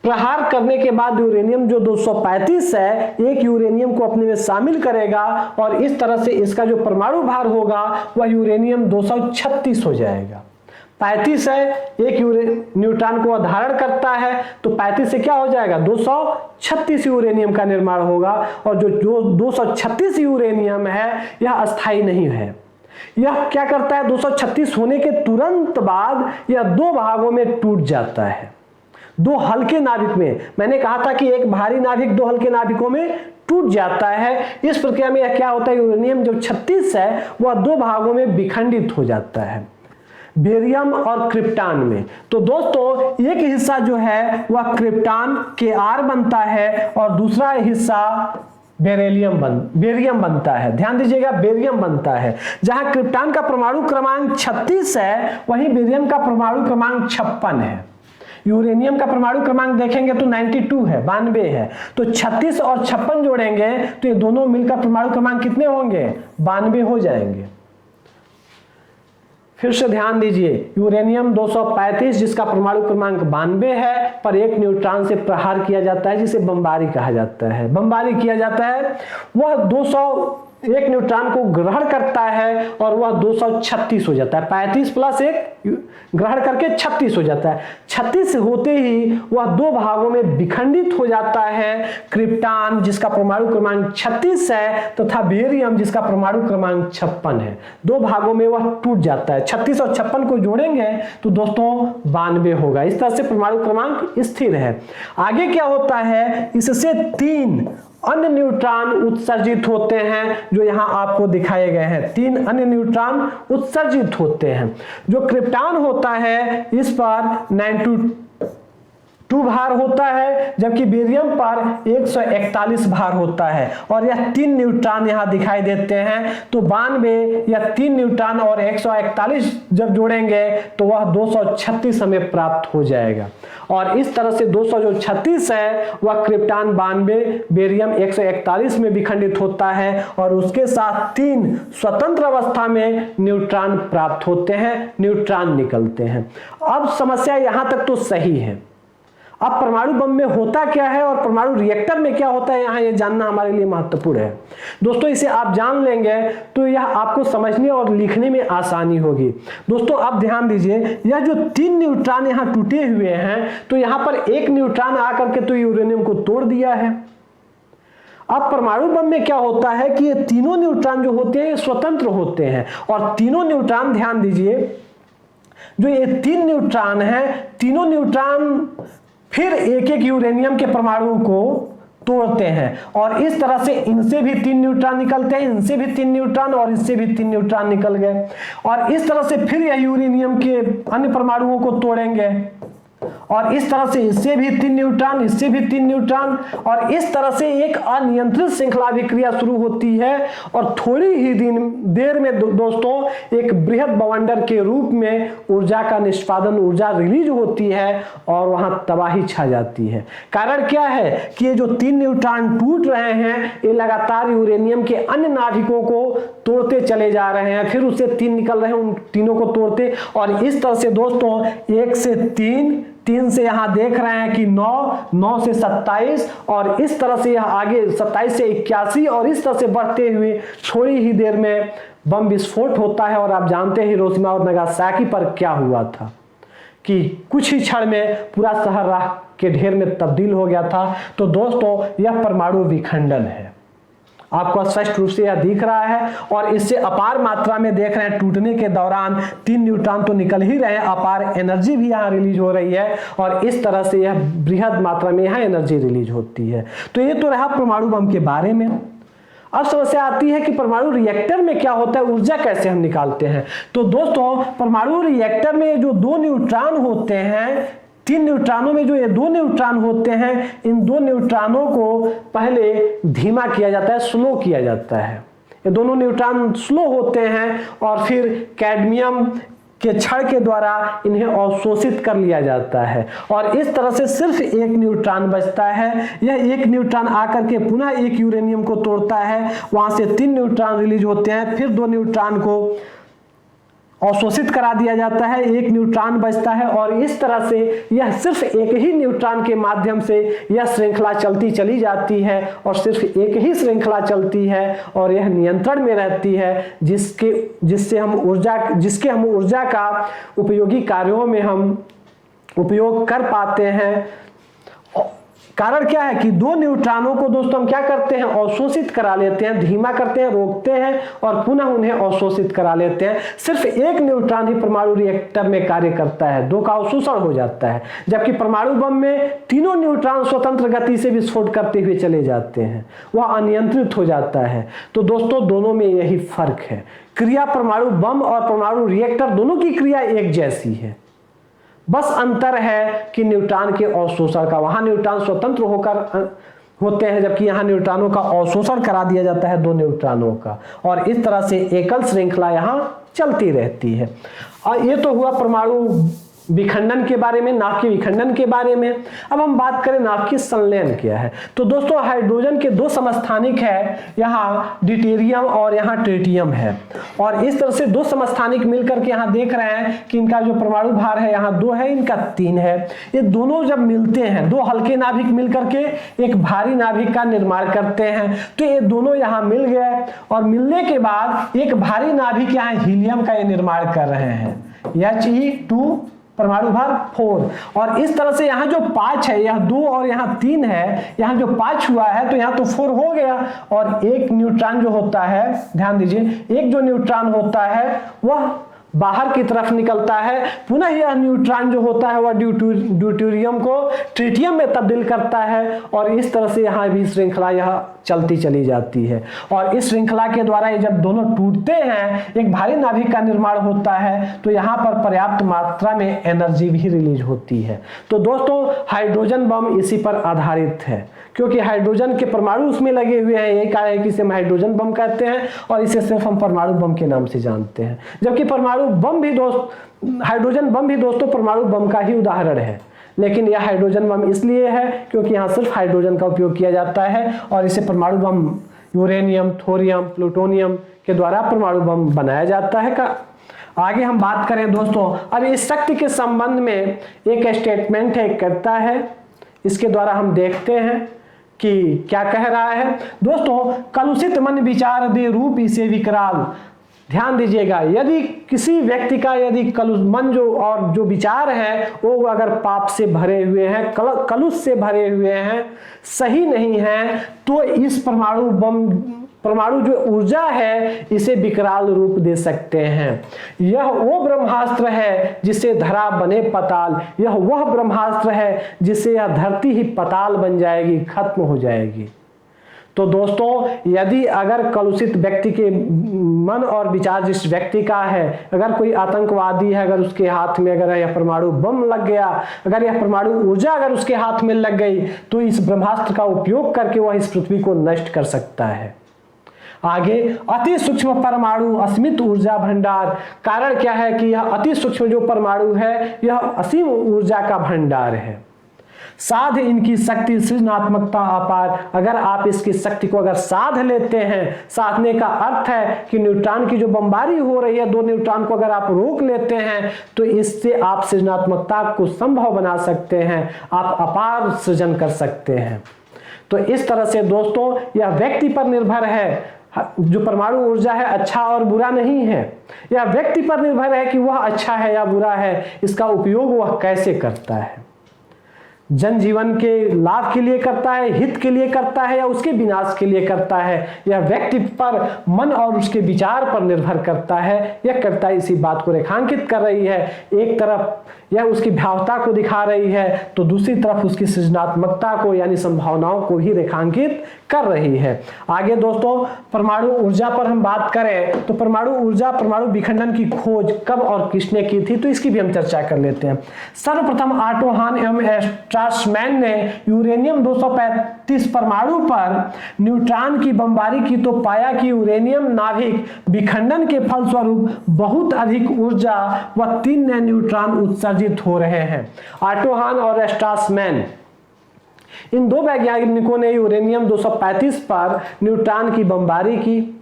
प्रहार करने के बाद यूरेनियम जो 235 है एक यूरेनियम को अपने में शामिल करेगा और इस तरह से इसका जो परमाणु भार होगा वह यूरेनियम 236 हो जाएगा। 35 है, एक न्यूट्रॉन को धारण करता है तो 35 से क्या हो जाएगा 236 यूरेनियम का निर्माण होगा। और जो 236 यूरेनियम है यह अस्थायी नहीं है। यह क्या करता है 236 होने के तुरंत बाद यह दो भागों में टूट जाता है, दो हल्के नाभिक में। मैंने कहा था कि एक भारी नाभिक दो हल्के नाभिकों में टूट जाता है। इस प्रक्रिया में यह क्या होता है यूरेनियम जो 36 है वह दो भागों में विखंडित हो जाता है, बेरियम और क्रिप्टॉन में। तो दोस्तों एक हिस्सा जो है वह क्रिप्टॉन Kr बनता है और दूसरा हिस्सा बेरियम बनता है। ध्यान दीजिएगा, बेरियम बनता है। जहां क्रिप्टॉन का परमाणु क्रमांक 36 है वहीं बेरियम का परमाणु क्रमांक 56 है। यूरेनियम का परमाणु क्रमांक देखेंगे तो 92 है, 92 है। तो 36 और 56 जोड़ेंगे तो ये दोनों मिलकर परमाणु क्रमांक कितने होंगे 92 हो जाएंगे। फिर से ध्यान दीजिए, यूरेनियम 235 जिसका परमाणु क्रमांक 92 है पर एक न्यूट्रॉन से प्रहार किया जाता है जिसे बमबारी कहा जाता है। बमबारी किया जाता है, वह 201 न्यूट्रॉन को ग्रहण करता है और वह 236 हो जाता है। 35 प्लस 1 ग्रहण करके 36 हो जाता है। 36 होते ही वह दो भागों में विखंडित हो जाता है, क्रिप्टॉन जिसका परमाणु क्रमांक 36 है तथा बेरियम जिसका परमाणु क्रमांक 56 है। दो भागों में वह टूट जाता है। 36 और 56 को जोड़ेंगे तो दोस्तों 92 होगा। इस तरह से परमाणु क्रमांक स्थिर है। आगे क्या होता है, इससे 3 अन्य न्यूट्रॉन उत्सर्जित होते हैं जो यहां आपको दिखाए गए हैं। 3 अन्य न्यूट्रॉन उत्सर्जित होते हैं। जो क्रिप्टॉन होता है इस पर 92 भार होता है जबकि बेरियम पर 141 भार होता है और यह 3 न्यूट्रॉन यहां दिखाई देते हैं। तो 92 या 3 न्यूट्रॉन और 141 जब जोड़ेंगे तो वह 236 हमें प्राप्त हो जाएगा। और इस तरह से 236 है वह क्रिप्टॉन 92 बेरियम 141 में विखंडित होता है और उसके साथ 3 स्वतंत्र अवस्था में न्यूट्रॉन प्राप्त होते हैं, न्यूट्रॉन निकलते हैं। अब समस्या यहां तक तो सही है। अब परमाणु बम में होता क्या है और परमाणु रिएक्टर में क्या होता है यहां ये जानना हमारे लिए महत्वपूर्ण है। दोस्तों इसे आप जान लेंगे तो यह आपको समझने और लिखने में आसानी होगी। दोस्तों आप ध्यान दीजिए, यह जो 3 न्यूट्रॉन यहां टूटे हुए हैं तो यहां पर एक न्यूट्रॉन आकर के तो यूरेनियम को तोड़ दिया है। अब परमाणु बम में क्या होता है कि ये तीनों न्यूट्रॉन जो होते हैं ये स्वतंत्र होते हैं और तीनों न्यूट्रॉन, ध्यान दीजिए, जो ये 3 न्यूट्रॉन हैं तीनों न्यूट्रॉन फिर एक एक यूरेनियम के परमाणु को तोड़ते हैं और इस तरह से इनसे भी 3 न्यूट्रॉन निकलते हैं, इनसे भी 3 न्यूट्रॉन और इससे भी 3 न्यूट्रॉन निकल गए और इस तरह से फिर यह यूरेनियम के अन्य परमाणुओं को तोड़ेंगे और इस तरह से इससे भी 3 न्यूट्रॉन, इससे भी 3 न्यूट्रॉन और इस तरह से एक अनियंत्रित श्रृंखला अभिक्रिया शुरू होती है और थोड़ी ही देर में दोस्तों एक बृहद बवंडर के रूप में ऊर्जा का निष्पादन, ऊर्जा रिलीज होती है और वहां तबाही छा जाती है। कारण क्या है कि ये जो 3 न्यूट्रॉन टूट रहे हैं ये लगातार यूरेनियम के अन्य नाभिकों को तोड़ते चले जा रहे हैं, फिर उससे 3 निकल रहे हैं, उन तीनों को तोड़ते और इस तरह से दोस्तों 1 से 3 से यहां देख रहे हैं कि 9 से 27 और इस तरह से यह आगे 27 से 81 और इस तरह से बढ़ते हुए थोड़ी ही देर में बम विस्फोट होता है। और आप जानते हैं हिरोशिमा और नागासाकी पर क्या हुआ था कि कुछ ही क्षण में पूरा शहर राख के ढेर में तब्दील हो गया था। तो दोस्तों यह परमाणु विखंडन है, आपको स्पष्ट रूप से यह दिख रहा है और इससे अपार मात्रा में देख रहे हैं टूटने के दौरान 3 न्यूट्रॉन तो निकल ही रहे हैं, अपार एनर्जी भी यहाँ रिलीज हो रही है और इस तरह से यह बृहद मात्रा में यहाँ एनर्जी रिलीज होती है। तो ये तो रहा परमाणु बम के बारे में। अब समस्या आती है कि परमाणु रिएक्टर में क्या होता है, ऊर्जा कैसे हम निकालते हैं। तो दोस्तों परमाणु रिएक्टर में जो 2 न्यूट्रॉन होते हैं, 3 न्यूट्रॉनों में जो ये 2 न्यूट्रॉन होते हैं, इन 2 न्यूट्रॉनों को पहले धीमा किया जाता है, स्लो किया जाता है। ये दोनों न्यूट्रॉन स्लो होते हैं और फिर कैडमियम के छड़ के द्वारा इन्हें अवशोषित कर लिया जाता है और इस तरह से सिर्फ 1 न्यूट्रॉन बचता है। यह 1 न्यूट्रॉन आकर के पुनः 1 यूरेनियम को तोड़ता है, वहां से 3 न्यूट्रॉन रिलीज होते हैं, फिर 2 न्यूट्रॉन को अवशोषित करा दिया जाता है, 1 न्यूट्रॉन बचता है और इस तरह से यह सिर्फ 1 ही न्यूट्रॉन के माध्यम से यह श्रृंखला चलती चली जाती है और सिर्फ 1 ही श्रृंखला चलती है और यह नियंत्रण में रहती है जिसके हम ऊर्जा का उपयोगी कार्यों में हम उपयोग कर पाते हैं। कारण क्या है कि 2 न्यूट्रॉनों को दोस्तों हम क्या करते हैं, अवशोषित करा लेते हैं, धीमा करते हैं, रोकते हैं और पुनः उन्हें अवशोषित करा लेते हैं। सिर्फ 1 न्यूट्रॉन ही परमाणु रिएक्टर में कार्य करता है, 2 का अवशोषण हो जाता है, जबकि परमाणु बम में तीनों न्यूट्रॉन स्वतंत्र गति से विस्फोट करते हुए चले जाते हैं, वह अनियंत्रित हो जाता है। तो दोस्तों दोनों में यही फर्क है, क्रिया परमाणु बम और परमाणु रिएक्टर दोनों की क्रिया एक जैसी है, बस अंतर है कि न्यूट्रॉन के अवशोषण का, वहां न्यूट्रॉन स्वतंत्र होकर होते हैं जबकि यहां न्यूट्रॉनों का अवशोषण करा दिया जाता है 2 न्यूट्रॉनों का और इस तरह से एकल श्रृंखला यहां चलती रहती है। और ये तो हुआ परमाणु विखंडन के बारे में, नाभ के विखंडन के बारे में। अब हम बात करें नाभ की संलयन क्या है। तो दोस्तों हाइड्रोजन के 2 समस्थानिक है, यहाँ ड्यूटेरियम और यहाँ ट्रिटियम है और इस तरह से 2 समस्थानिक मिलकर के यहाँ देख रहे हैं कि इनका जो परमाणु भार है यहाँ 2 है, इनका 3 है। ये दोनों जब मिलते हैं, 2 हल्के नाभिक मिलकर के एक भारी नाभिक का निर्माण करते हैं, तो ये दोनों यहाँ मिल गए और मिलने के बाद एक भारी नाभिक यहाँ हीलियम का ये निर्माण कर रहे हैं, He2 परमाणु भार 4 और इस तरह से यहाँ जो 5 है, यहाँ 2 और यहाँ 3 है, यहाँ जो 5 हुआ है तो यहाँ तो 4 हो गया और 1 न्यूट्रॉन जो होता है, ध्यान दीजिए, 1 जो न्यूट्रॉन होता है वह बाहर की तरफ निकलता है, पुनः यह न्यूट्रॉन जो होता है वह ड्यूटेरियम को ट्रिटियम में तब्दील करता है और इस तरह से यहाँ भी श्रृंखला यह चलती चली जाती है और इस श्रृंखला के द्वारा ये जब दोनों टूटते हैं एक भारी नाभिक का निर्माण होता है तो यहाँ पर पर्याप्त मात्रा में एनर्जी भी रिलीज होती है। तो दोस्तों हाइड्रोजन बम इसी पर आधारित है क्योंकि हाइड्रोजन के परमाणु उसमें लगे हुए हैं, यही कारण है कि इसे हम हाइड्रोजन बम कहते हैं और इसे सिर्फ हम परमाणु बम के नाम से जानते हैं। जबकि परमाणु बम भी हाइड्रोजन बम भी दोस्तों परमाणु बम का ही उदाहरण है, लेकिन यह हाइड्रोजन बम इसलिए है क्योंकि यहाँ सिर्फ हाइड्रोजन का उपयोग किया जाता है और इसे परमाणु बम यूरेनियम, थोरियम, प्लूटोनियम के द्वारा परमाणु बम बनाया जाता है। आगे हम बात करें दोस्तों, अब इस शक्ति के संबंध में एक स्टेटमेंट है, करता है, इसके द्वारा हम देखते हैं कि क्या कह रहा है। दोस्तों कलुषित मन विचार दे रूप इसे विकराल, ध्यान दीजिएगा, यदि किसी व्यक्ति का यदि मन जो विचार है वो अगर पाप से भरे हुए हैं, कलुष से भरे हुए हैं, सही नहीं है, तो इस परमाणु बम परमाणु जो ऊर्जा है इसे विकराल रूप दे सकते हैं। यह वो ब्रह्मास्त्र है जिससे धरा बने पाताल, यह वह ब्रह्मास्त्र है जिससे यह धरती ही पाताल बन जाएगी, खत्म हो जाएगी। तो दोस्तों, यदि अगर कलुषित व्यक्ति के मन और विचार जिस व्यक्ति का है, अगर कोई आतंकवादी है, अगर उसके हाथ में अगर यह परमाणु बम लग गया, अगर यह परमाणु ऊर्जा अगर उसके हाथ में लग गई, तो इस ब्रह्मास्त्र का उपयोग करके वह इस पृथ्वी को नष्ट कर सकता है। आगे, अति सूक्ष्म परमाणु असीमित ऊर्जा भंडार। कारण क्या है कि यह अति सूक्ष्म जो परमाणु है यह असीम ऊर्जा का भंडार है। साध इनकी शक्ति सृजनात्मकता अपार। अगर आप इसकी शक्ति को अगर साध लेते हैं, साधने का अर्थ है कि न्यूट्रॉन की जो बमबारी हो रही है, 2 न्यूट्रॉन को अगर आप रोक लेते हैं तो इससे आप सृजनात्मकता को संभव बना सकते हैं, आप अपार सृजन कर सकते हैं। तो इस तरह से दोस्तों यह व्यक्ति पर निर्भर है। जो परमाणु ऊर्जा है अच्छा और बुरा नहीं है, यह व्यक्ति पर निर्भर है कि वह अच्छा है या बुरा है, इसका उपयोग वह कैसे करता है। जनजीवन के लाभ के लिए करता है, हित के लिए करता है या उसके विनाश के लिए करता है, यह व्यक्ति पर मन और उसके विचार पर निर्भर करता है। यह कविता इसी बात को रेखांकित कर रही है। एक तरफ यह उसकी भावता को दिखा रही है तो दूसरी तरफ उसकी सृजनात्मकता को यानी संभावनाओं को ही रेखांकित कर रही है। आगे दोस्तों, परमाणु ऊर्जा पर हम बात करें तो परमाणु ऊर्जा, परमाणु विखंडन की खोज कब और किसने की थी, तो इसकी भी हम चर्चा कर लेते हैं। सर्वप्रथम ऑटो हान एवं स्ट्रासमैन ने यूरेनियम 235 परमाणु पर न्यूट्रॉन की बमबारी की तो पाया कि यूरेनियम नाभिक विखंडन के फलस्वरूप बहुत अधिक ऊर्जा व 3 नए न्यूट्रॉन उत्सर्जित हो रहे हैं। ऑटो हान और स्ट्रासमैन, इन 2 वैज्ञानिकों ने यूरेनियम 235 पर न्यूट्रॉन की बमबारी की।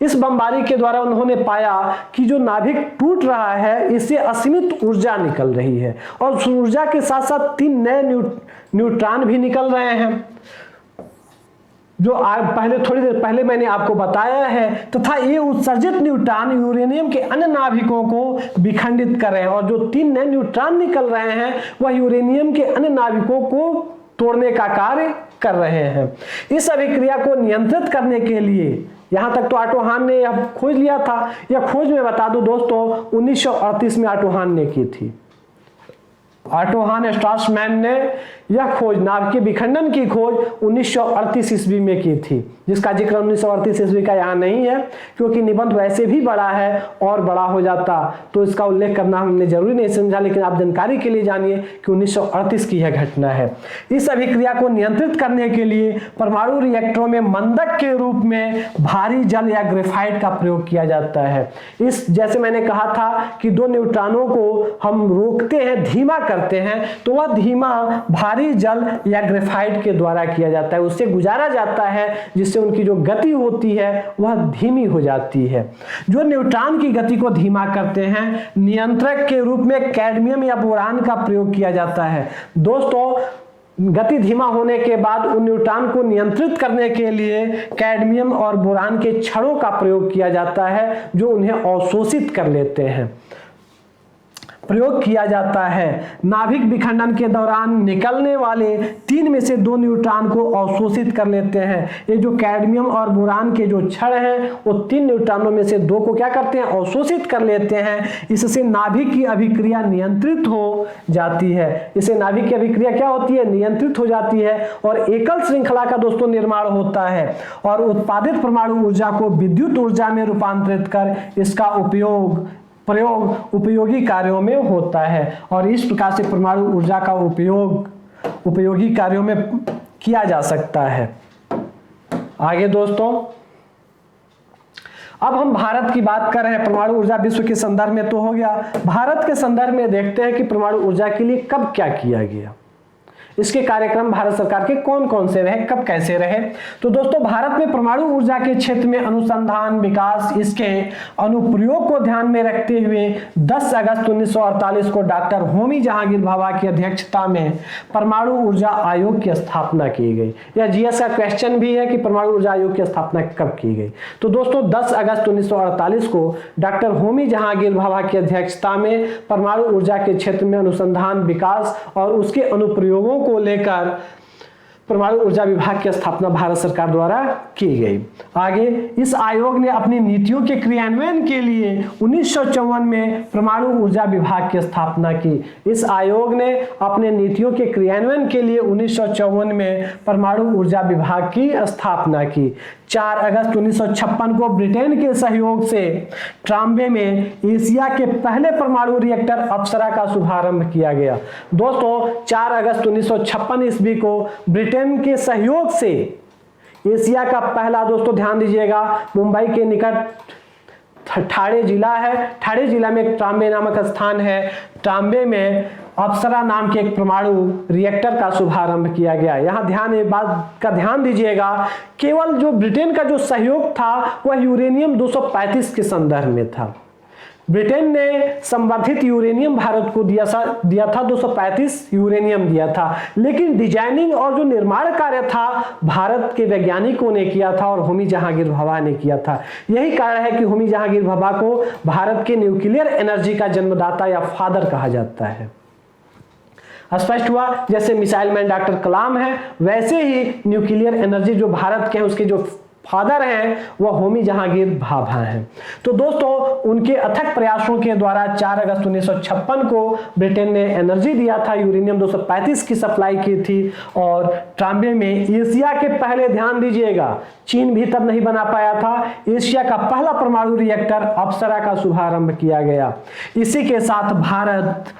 इस बमबारी के द्वारा उन्होंने पाया कि जो नाभिक टूट रहा है इससे असीमित ऊर्जा निकल रही है और उस ऊर्जा के साथ साथ 3 नए न्यूट्रॉन भी निकल रहे हैं, जो पहले थोड़ी देर पहले मैंने आपको बताया है, तथा ये उत्सर्जित न्यूट्रॉन यूरेनियम के अन्य नाभिकों को विखंडित कर रहे हैं और जो 3 नए न्यूट्रॉन निकल रहे हैं वह यूरेनियम के अन्य नाभिकों को तोड़ने का कार्य कर रहे हैं। इस अभिक्रिया को नियंत्रित करने के लिए, यहां तक तो ऑटो हान ने यह खोज लिया था। यह खोज में बता दूं दोस्तों 1938 में ऑटो हान ने की थी। ऑटो हान स्ट्रासमैन ने यह खोज, नाभिक के विखंडन की खोज 1938 ईस्वी में की थी, जिसका जिक्र 1938 ईस्वी का यहाँ नहीं है क्योंकि निबंध वैसे भी बड़ा है और बड़ा हो जाता तो इसका उल्लेख करना हमने जरूरी नहीं समझा, लेकिन आप जानकारी के लिए जानिए कि 1938 की यह घटना है। इस अभिक्रिया को नियंत्रित करने के लिए परमाणु रिएक्टरों में मंदक के रूप में भारी जल या ग्रेफाइट का प्रयोग किया जाता है। इस जैसे मैंने कहा था कि 2 न्यूट्रॉनों को हम रोकते हैं, धीमा करते हैं, तो वह धीमा भारी जल या ग्रेफाइट के द्वारा किया जाता है, उससे गुजारा जाता है जिससे उनकी जो गति होती है वह धीमी हो जाती है। जो न्यूट्रॉन की गति को धीमा करते हैं, नियंत्रक के रूप में कैडमियम या बोरान का प्रयोग किया जाता है। दोस्तों, गति धीमा होने के बाद उन न्यूट्रॉन को नियंत्रित करने के लिए कैडमियम और बोरान के छड़ों का प्रयोग किया जाता है जो उन्हें अवशोषित कर लेते हैं, प्रयोग किया जाता है। नाभिक विखंडन के दौरान निकलने वाले 3 में से 2 न्यूट्रॉन को अवशोषित कर लेते हैं। ये जो कैडमियम और बोरान के जो छड़ हैं वो 3 न्यूट्रॉनों में से 2 को क्या करते हैं, अवशोषित कर लेते हैं। इससे नाभिक की अभिक्रिया नियंत्रित हो जाती है। इससे नाभिक की अभिक्रिया क्या होती है, नियंत्रित हो जाती है और एकल श्रृंखला का दोस्तों निर्माण होता है और उत्पादित परमाणु ऊर्जा को विद्युत ऊर्जा में रूपांतरित कर इसका प्रयोग उपयोगी कार्यों में होता है और इस प्रकार से परमाणु ऊर्जा का उपयोग उपयोगी कार्यों में किया जा सकता है। आगे दोस्तों, अब हम भारत की बात कर रहे हैं। परमाणु ऊर्जा विश्व के संदर्भ में तो हो गया, भारत के संदर्भ में देखते हैं कि परमाणु ऊर्जा के लिए कब क्या किया गया, इसके कार्यक्रम भारत सरकार के कौन कौन से रहे, कब कैसे रहे। तो दोस्तों, भारत में परमाणु ऊर्जा के क्षेत्र में अनुसंधान विकास, इसके अनुप्रयोग को ध्यान में रखते हुए 10 अगस्त 1948 को डॉक्टर होमी जहांगीर भाभा की अध्यक्षता में परमाणु ऊर्जा आयोग की स्थापना की गई। यह जीएस का क्वेश्चन भी है कि परमाणु ऊर्जा आयोग की स्थापना कब की गई। तो दोस्तों 10 अगस्त 1948 को डॉक्टर होमी जहांगीर भाभा की अध्यक्षता में परमाणु ऊर्जा के क्षेत्र में अनुसंधान विकास और उसके अनुप्रयोगों को लेकर परमाणु ऊर्जा विभाग की स्थापना भारत सरकार द्वारा की गई। आगे, इस आयोग ने अपनी नीतियों के क्रियान्वयन के लिए 1954 में परमाणु ऊर्जा विभाग की स्थापना की। इस आयोग ने अपने नीतियों के क्रियान्वयन के लिए 1954 में परमाणु ऊर्जा विभाग की स्थापना की। 4 अगस्त 1956 को ब्रिटेन के सहयोग से ट्राम्बे में एशिया के पहले परमाणु रिएक्टर अप्सरा का शुभारंभ किया गया। दोस्तों, 4 अगस्त 1956 ईस्वी को ब्रिटेन के सहयोग से एशिया का पहला, दोस्तों ध्यान दीजिएगा, मुंबई के निकट ठाणे जिला है, ठाणे जिला में ट्राम्बे नामक स्थान है, ट्राम्बे में अप्सरा नाम के एक परमाणु रिएक्टर का शुभारंभ किया गया। यहाँ एक बात का ध्यान दीजिएगा, केवल जो ब्रिटेन का जो सहयोग था वह यूरेनियम 235 के संदर्भ में था। ब्रिटेन ने संवर्धित यूरेनियम भारत को दिया था, 235 यूरेनियम दिया था, लेकिन डिजाइनिंग और जो निर्माण कार्य था भारत के वैज्ञानिकों ने किया था और होमी जहांगीर भाभा ने किया था। यही कारण है कि होमी जहांगीर भाभा को भारत के न्यूक्लियर एनर्जी का जन्मदाता या फादर कहा जाता है। स्पष्ट हुआ, जैसे मिसाइल मैन डॉक्टर कलाम है, वैसे ही न्यूक्लियर एनर्जी जो भारत के हैं उसके जो फादर हैं वह होमी जहांगीर भाभा हैं। तो दोस्तों, उनके अथक प्रयासों के द्वारा 4 अगस्त 1956 को ब्रिटेन ने एनर्जी दिया था, यूरेनियम 235 की सप्लाई की थी और ट्राम्बे में एशिया के पहले, ध्यान दीजिएगा, चीन भी तब नहीं बना पाया था, एशिया का पहला परमाणु रिएक्टर अप्सरा का शुभारंभ किया गया। इसी के साथ भारत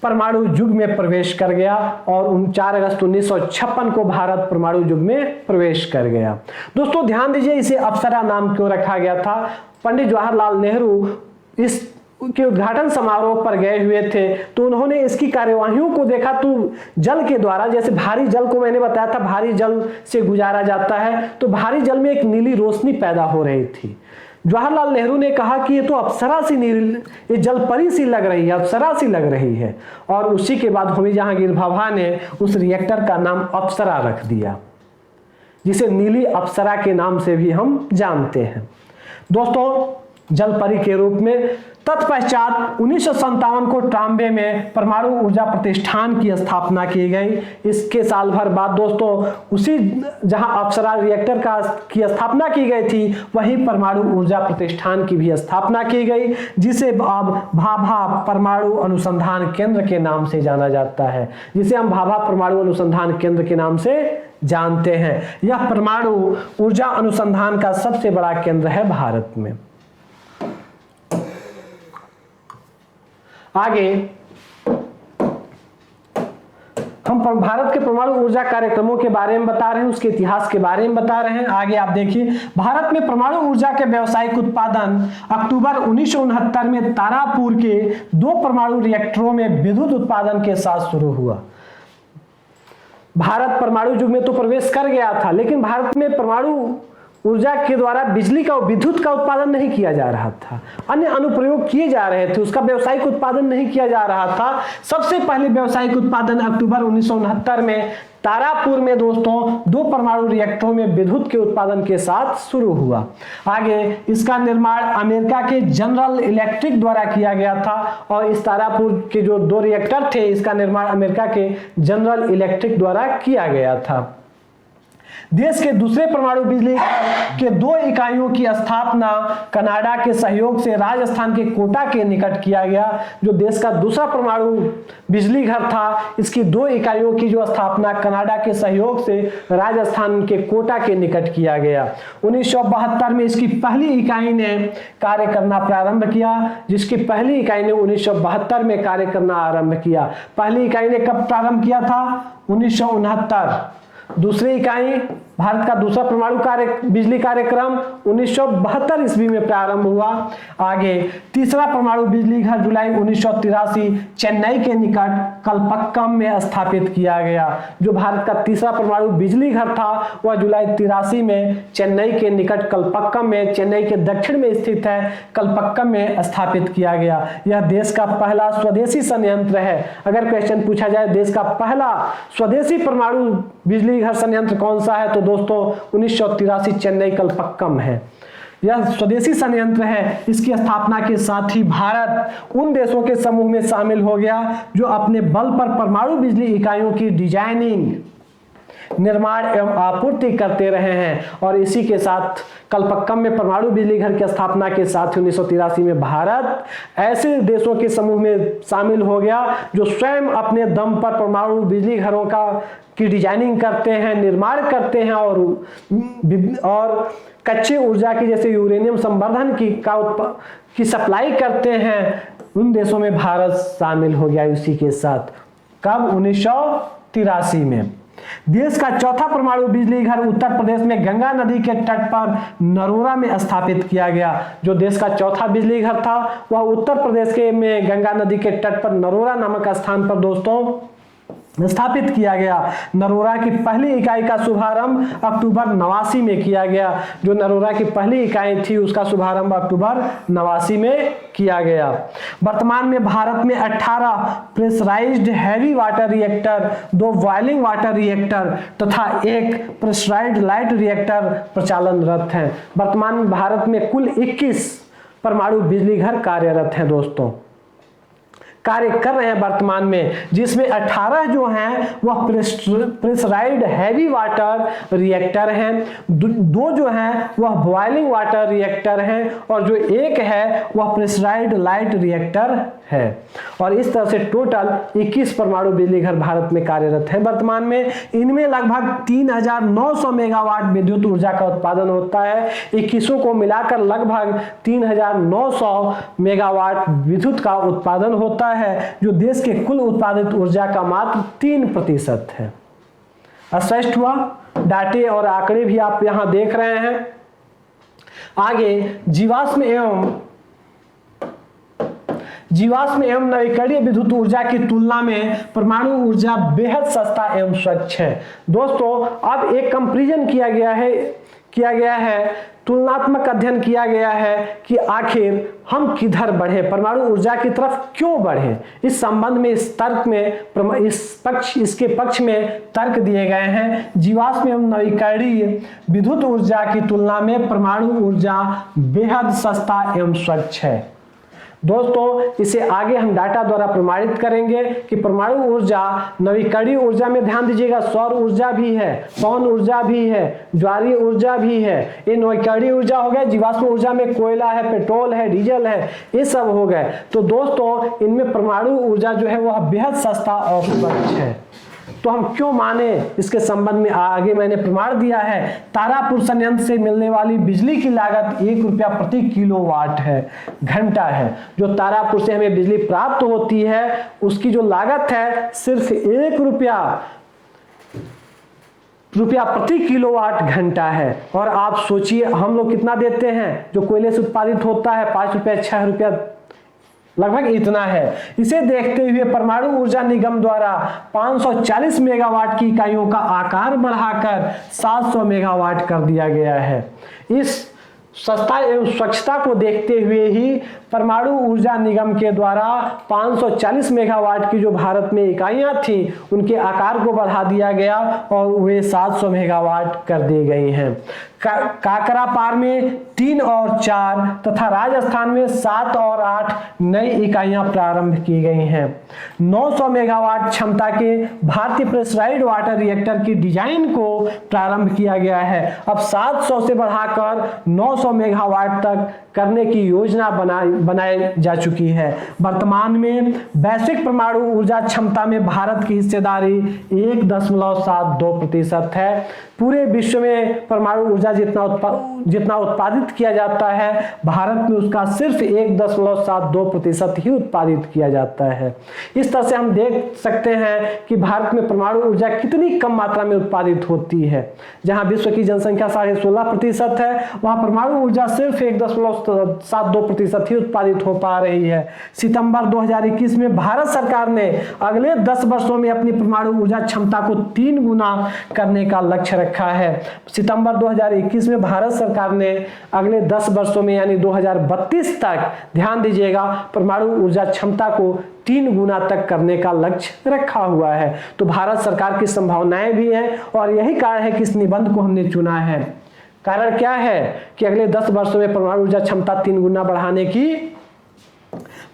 परमाणु युग में प्रवेश कर गया और 4 अगस्त 1956 को भारत परमाणु युग में प्रवेश कर गया। दोस्तों ध्यान दीजिए, इसे अप्सरा नाम क्यों रखा गया था? पंडित जवाहरलाल नेहरू इस के उद्घाटन समारोह पर गए हुए थे तो उन्होंने इसकी कार्यवाहियों को देखा। तो जल के द्वारा, जैसे भारी जल को मैंने बताया था भारी जल से गुजारा जाता है, तो भारी जल में एक नीली रोशनी पैदा हो रही थी। जवाहरलाल नेहरू ने कहा कि ये तो अप्सरा सी नील, ये जलपरी सी लग रही है, अप्सरा सी लग रही है, और उसी के बाद होमी जहांगीर भाभा ने उस रिएक्टर का नाम अप्सरा रख दिया, जिसे नीली अप्सरा के नाम से भी हम जानते हैं। दोस्तों, जलपरी के रूप में तत्पश्चात 1957 को ट्राम्बे में परमाणु ऊर्जा प्रतिष्ठान की स्थापना की गई। इसके साल भर बाद दोस्तों, उसी जहां अप्सरा रिएक्टर की स्थापना की गई थी वहीं परमाणु ऊर्जा प्रतिष्ठान की भी स्थापना की गई, जिसे अब भाभा परमाणु अनुसंधान केंद्र के नाम से जाना जाता है, जिसे हम भाभा परमाणु अनुसंधान केंद्र के नाम से जानते हैं। यह परमाणु ऊर्जा अनुसंधान का सबसे बड़ा केंद्र है भारत में। आगे हम भारत के परमाणु ऊर्जा कार्यक्रमों के बारे में बता रहे हैं, उसके इतिहास के बारे में बता रहे हैं। आगे आप देखिए, भारत में परमाणु ऊर्जा के व्यावसायिक उत्पादन अक्टूबर 1969 में तारापुर के 2 परमाणु रिएक्टरों में विद्युत उत्पादन के साथ शुरू हुआ। भारत परमाणु युग में तो प्रवेश कर गया था, लेकिन भारत में परमाणु ऊर्जा के द्वारा बिजली का विद्युत का उत्पादन नहीं किया जा रहा था, अन्य अनुप्रयोग किए जा रहे थे, उसका व्यावसायिक उत्पादन नहीं किया जा रहा था। सबसे पहले व्यावसायिक उत्पादन अक्टूबर 1969 में तारापुर में दोस्तों 2 परमाणु रिएक्टरों में विद्युत के उत्पादन के साथ शुरू हुआ। आगे इसका निर्माण अमेरिका के जनरल इलेक्ट्रिक द्वारा किया गया था और इस तारापुर के जो 2 रिएक्टर थे इसका निर्माण अमेरिका के जनरल इलेक्ट्रिक द्वारा किया गया था। देश के दूसरे परमाणु बिजली के 2 इकाइयों की स्थापना कनाडा के सहयोग से राजस्थान के कोटा के निकट किया गया। जो देश का दूसरा परमाणु बिजली घर था, इसकी 2 इकाइयों की जो स्थापना कनाडा के सहयोग से राजस्थान के कोटा के निकट किया गया। 1972 में इसकी पहली इकाई ने कार्य करना प्रारंभ किया, जिसकी पहली इकाई ने 1972 में कार्य करना आरंभ किया। पहली इकाई ने कब प्रारंभ किया था? 1969। दूसरी इकाई, भारत का दूसरा परमाणु बिजली कार्यक्रम 1972 ईस्वी में प्रारंभ हुआ। आगे तीसरा परमाणु बिजली घर जुलाई 1983 चेन्नई के निकट कलपक्कम में स्थापित किया गया। जो भारत का तीसरा परमाणु बिजली घर था वह जुलाई 83 में चेन्नई के निकट कलपक्कम में, चेन्नई के दक्षिण में स्थित है, कलपक्कम में स्थापित किया गया। यह देश का पहला स्वदेशी संयंत्र है। अगर क्वेश्चन पूछा जाए देश का पहला स्वदेशी परमाणु बिजली घर संयंत्र कौन सा है, तो दोस्तों 1983 चेन्नई कलपक्कम है। यह स्वदेशी संयंत्र है। इसकी स्थापना के साथ ही भारत उन देशों के समूह में शामिल हो गया जो अपने बल पर परमाणु बिजली इकाइयों की डिजाइनिंग निर्माण एवं आपूर्ति करते रहे हैं। और इसी के साथ कलपक्कम में परमाणु बिजली घर की स्थापना के साथ 1983 में भारत ऐसे देशों के समूह में शामिल हो गया जो स्वयं अपने दम पर परमाणु बिजली घरों की डिजाइनिंग करते हैं, निर्माण करते हैं और कच्चे ऊर्जा की जैसे यूरेनियम संवर्धन की सप्लाई करते हैं। उन देशों में भारत शामिल हो गया इसी के साथ। कब? 1983 में। देश का चौथा परमाणु बिजली घर उत्तर प्रदेश में गंगा नदी के तट पर नरोरा में स्थापित किया गया। जो देश का चौथा बिजली घर था वह उत्तर प्रदेश में गंगा नदी के तट पर नरोरा नामक स्थान पर दोस्तों स्थापित किया गया। नरोरा की पहली इकाई का शुभारंभ अक्टूबर 89 में किया गया। जो नरोरा की पहली इकाई थी उसका शुभारंभ अक्टूबर 89 में किया गया। वर्तमान में भारत में 18 pressurised heavy water reactor, 2 boiling water reactor तथा 1 प्रेशराइज्ड लाइट रिएक्टर प्रचालनरत हैं। वर्तमान में भारत में कुल 21 परमाणु बिजली घर कार्यरत हैं दोस्तों, कार्य कर रहे हैं वर्तमान में, जिसमें 18 जो हैं वह प्रेशराइज्ड हैवी वाटर रिएक्टर हैं, 2 जो हैं वह बॉइलिंग वाटर रिएक्टर हैं और जो 1 है वह प्रेशराइज्ड लाइट रिएक्टर है। और इस तरह से टोटल 21 परमाणु बिजली घर भारत में कार्यरत हैं वर्तमान में। इनमें लगभग 3900 मेगावाट विद्युत ऊर्जा का उत्पादन होता है। 21 को मिलाकर लगभग 3900 मेगावाट विद्युत का उत्पादन होता है, जो देश के कुल उत्पादित ऊर्जा का मात्र 3% है। स्पष्ट हुआ? डाटे और आंकड़े भी आप यहां देख रहे हैं। आगे जीवाश्म एवं नवीकरणीय विद्युत ऊर्जा की तुलना में परमाणु ऊर्जा बेहद सस्ता एवं स्वच्छ है। दोस्तों अब एक कंपैरिजन किया गया है, तुलनात्मक अध्ययन किया गया है कि आखिर हम किधर बढ़े, परमाणु ऊर्जा की तरफ क्यों बढ़े। इस संबंध में इसके पक्ष में तर्क दिए गए हैं। जीवाश्म एवं नवीकरणीय विद्युत ऊर्जा की तुलना में परमाणु ऊर्जा बेहद सस्ता एवं स्वच्छ है। दोस्तों इसे आगे हम डाटा द्वारा प्रमाणित करेंगे कि परमाणु ऊर्जा, नवीकरणीय ऊर्जा में ध्यान दीजिएगा, सौर ऊर्जा भी है, पवन ऊर्जा भी है, ज्वारीय ऊर्जा भी है। ये नवीकरणीय ऊर्जा हो गए। जीवाश्म ऊर्जा में कोयला है, पेट्रोल है, डीजल है, ये सब हो गए। तो दोस्तों इनमें परमाणु ऊर्जा जो है वह बेहद सस्ता और स्वच्छ है। तो हम क्यों माने, इसके संबंध में आगे मैंने प्रमाण दिया है। तारापुर संयंत्र से मिलने वाली बिजली की लागत 1 रुपया प्रति किलोवाट है घंटा है। जो तारापुर से हमें बिजली प्राप्त होती है उसकी जो लागत है सिर्फ 1 रुपया प्रति किलोवाट घंटा है। और आप सोचिए हम लोग कितना देते हैं, जो कोयले से उत्पादित होता है 5 रुपया 6 रुपया लगभग इतना है। इसे देखते हुए परमाणु ऊर्जा निगम द्वारा 540 मेगावाट की इकाइयों का आकार बढ़ाकर 700 मेगावाट कर दिया गया है। इस सस्ता एवं स्वच्छता को देखते हुए ही परमाणु ऊर्जा निगम के द्वारा 540 मेगावाट की जो भारत में इकाइयां थी उनके आकार को बढ़ा दिया गया और वे 700 मेगावाट कर दी गई हैं। काकरापार में 3 और 4 तथा राजस्थान में 7 और 8 नई इकाइयां प्रारंभ की गई हैं। 900 मेगावाट क्षमता के भारतीय प्रेशराइज्ड वाटर रिएक्टर की डिजाइन को प्रारंभ किया गया है। अब 700 से बढ़ाकर 900 मेगावाट तक करने की योजना बनाई जा चुकी है। वर्तमान में वैश्विक परमाणु ऊर्जा क्षमता में भारत की हिस्सेदारी 1.72% है। पूरे विश्व में परमाणु ऊर्जा जितना उत्पादित किया जाता है भारत में उसका सिर्फ 1.72% ही उत्पादित किया जाता है। इस तरह से हम देख सकते हैं कि भारत में परमाणु ऊर्जा कितनी कम मात्रा में उत्पादित होती है। जहां विश्व की जनसंख्या 16.5% है वहां परमाणु ऊर्जा सिर्फ 1.72% ही उत्पादित हो पा रही है। सितंबर 2021 में भारत सरकार ने अगले 10 वर्षों में अपनी परमाणु ऊर्जा क्षमता को 3 गुना करने का लक्ष्य रखा है। सितंबर 2021 में भारत सरकार ने अगले 10 वर्षों में यानी 2032 तक, ध्यान दीजिएगा, परमाणु ऊर्जा क्षमता को 3 गुना तक करने का लक्ष्य रखा हुआ है। तो भारत सरकार की संभावनाएं भी हैं और यही कारण है कि इस निबंध को हमने चुना है। कारण क्या है कि अगले 10 वर्षों में परमाणु ऊर्जा क्षमता 3 गुना बढ़ाने की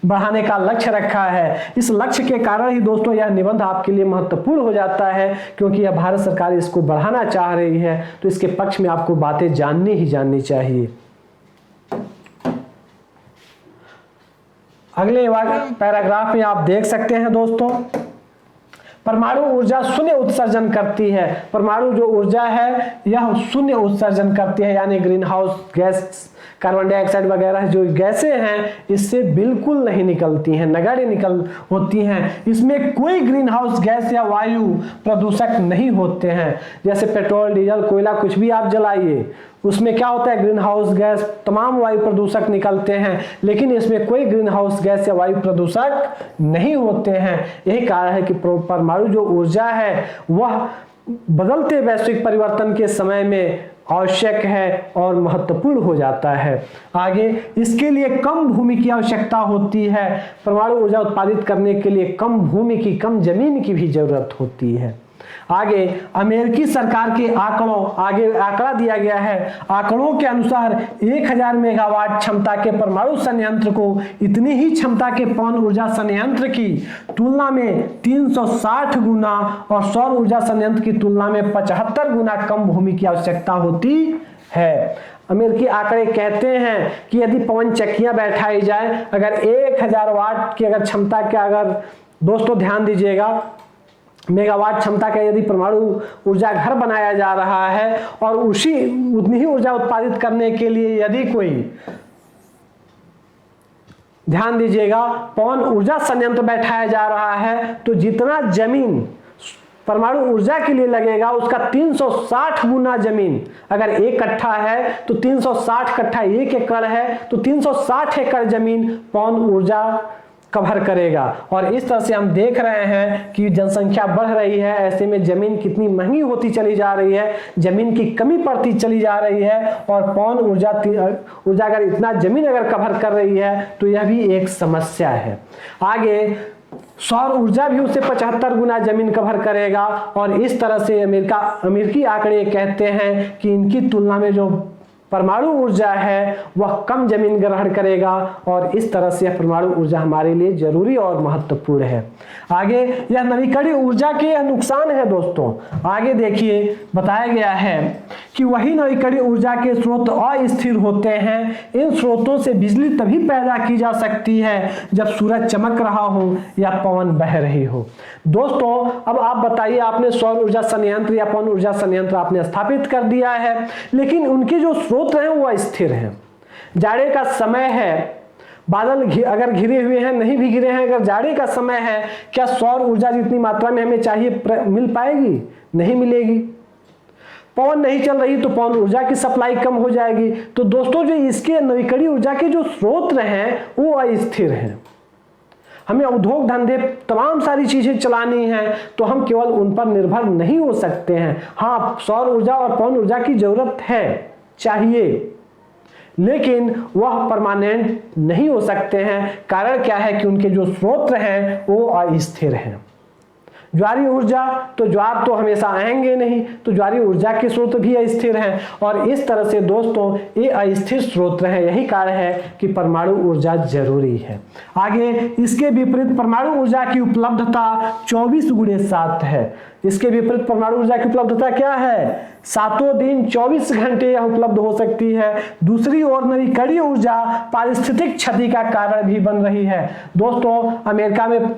बढ़ाने का लक्ष्य रखा है। इस लक्ष्य के कारण ही दोस्तों यह निबंध आपके लिए महत्वपूर्ण हो जाता है, क्योंकि यह भारत सरकार इसको बढ़ाना चाह रही है, तो इसके पक्ष में आपको बातें जाननी ही जाननी चाहिए। अगले पैराग्राफ में आप देख सकते हैं दोस्तों, परमाणु ऊर्जा शून्य उत्सर्जन करती है। परमाणु जो ऊर्जा है यह शून्य उत्सर्जन करती है, यानी green house gas, carbon dioxide वगैरह जो गैसें हैं इससे बिल्कुल नहीं निकलती हैं, नगण्य निकल होती हैं। इसमें कोई ग्रीन हाउस गैस या वायु प्रदूषक नहीं होते हैं। जैसे पेट्रोल, डीजल, कोयला कुछ भी आप जलाइए, उसमें क्या होता है, ग्रीन हाउस गैस, तमाम वायु प्रदूषक निकलते हैं, लेकिन इसमें कोई ग्रीन हाउस गैस या वायु प्रदूषक नहीं होते हैं। यही कारण है कि परमाणु जो ऊर्जा है वह बदलते वैश्विक परिवर्तन के समय में आवश्यक है और महत्वपूर्ण हो जाता है। आगे, इसके लिए कम भूमि की आवश्यकता होती है। परमाणु ऊर्जा उत्पादित करने के लिए कम भूमि की, कम जमीन की भी जरूरत होती है। आगे, अमेरिकी सरकार के आंकड़ा दिया गया है। आंकड़ों के अनुसार 1000 मेगावाट क्षमता के परमाणु संयंत्र को इतनी ही क्षमता के पवन ऊर्जा संयंत्र की तुलना में 360 गुना और सौर ऊर्जा संयंत्र की तुलना में 75 गुना कम भूमि की आवश्यकता होती है। अमेरिकी आंकड़े कहते हैं कि यदि पवन चक्कियां बैठाई जाए, अगर 1000 वाट की अगर क्षमता के, अगर दोस्तों ध्यान दीजिएगा, मेगावाट क्षमता का यदि परमाणु ऊर्जा घर बनाया जा रहा है और उतनी ही ऊर्जा उत्पादित करने के लिए यदि कोई, ध्यान दीजिएगा, पवन ऊर्जा संयंत्र बैठाया जा रहा है, तो जितना जमीन परमाणु ऊर्जा के लिए लगेगा उसका 360 गुना जमीन, अगर 1 कट्ठा है तो 360 कट्ठा, 1 एकड़ है तो 360 एकड़ जमीन पवन ऊर्जा कवर करेगा। और इस तरह से हम देख रहे हैं कि जनसंख्या बढ़ रही है, ऐसे में जमीन कितनी महंगी होती चली जा रही है, जमीन की कमी पड़ती चली जा रही है, और पवन ऊर्जा अगर इतना जमीन अगर कवर कर रही है तो यह भी एक समस्या है। आगे, सौर ऊर्जा भी उससे 75 गुना जमीन कवर करेगा, और इस तरह से अमेरिकी आंकड़े कहते हैं कि इनकी तुलना में जो परमाणु ऊर्जा है वह कम जमीन ग्रहण करेगा, और इस तरह से परमाणु ऊर्जा हमारे लिए जरूरी और महत्वपूर्ण है। आगे, यह नवीकरणीय ऊर्जा के नुकसान है दोस्तों। आगे देखिए, बताया गया है कि वही नवीकरणीय ऊर्जा के स्रोत अस्थिर होते हैं। इन स्रोतों से बिजली तभी पैदा की जा सकती है जब सूरज चमक रहा हो या पवन बह रही हो। दोस्तों, अब आप बताइए, आपने सौर ऊर्जा संयंत्र या पवन ऊर्जा संयंत्र आपने स्थापित कर दिया है, लेकिन उनके जो स्रोत हैं वो अस्थिर हैं। जाड़े का समय है, बादल अगर घिरे हुए हैं, नहीं भी घिरे हैं, अगर जाड़े का समय है, क्या सौर ऊर्जा जितनी मात्रा में हमें चाहिए मिल पाएगी? नहीं मिलेगी। पवन नहीं चल रही तो पवन ऊर्जा की सप्लाई कम हो जाएगी। तो दोस्तों, जो इसके नवीकरणीय ऊर्जा के जो स्रोत हैं वो अस्थिर हैं। हमें उद्योग धंधे, तमाम सारी चीजें चलानी हैं, तो हम केवल उन पर निर्भर नहीं हो सकते हैं। हाँ, सौर ऊर्जा और पवन ऊर्जा की जरूरत है, चाहिए, लेकिन वह परमानेंट नहीं हो सकते हैं। कारण क्या है कि उनके जो स्रोत हैं वो अस्थिर हैं। ज्वारीय ऊर्जा, तो ज्वार तो हमेशा आएंगे नहीं, तो ज्वारीय ऊर्जा के स्रोत भी अस्थिर हैं, और इस तरह से दोस्तों ये अस्थिर स्रोत हैं। यही कारण है कि परमाणु ऊर्जा जरूरी है। आगे, इसके विपरीत परमाणु ऊर्जा की उपलब्धता 24x7 है। इसके विपरीत परमाणु ऊर्जा की उपलब्धता क्या है? 7 दिन 24 घंटे यह उपलब्ध हो सकती है। दूसरी ओर नवीकरणीय ऊर्जा पारिस्थितिक क्षति का कारण भी बन रही है। दोस्तों, अमेरिका में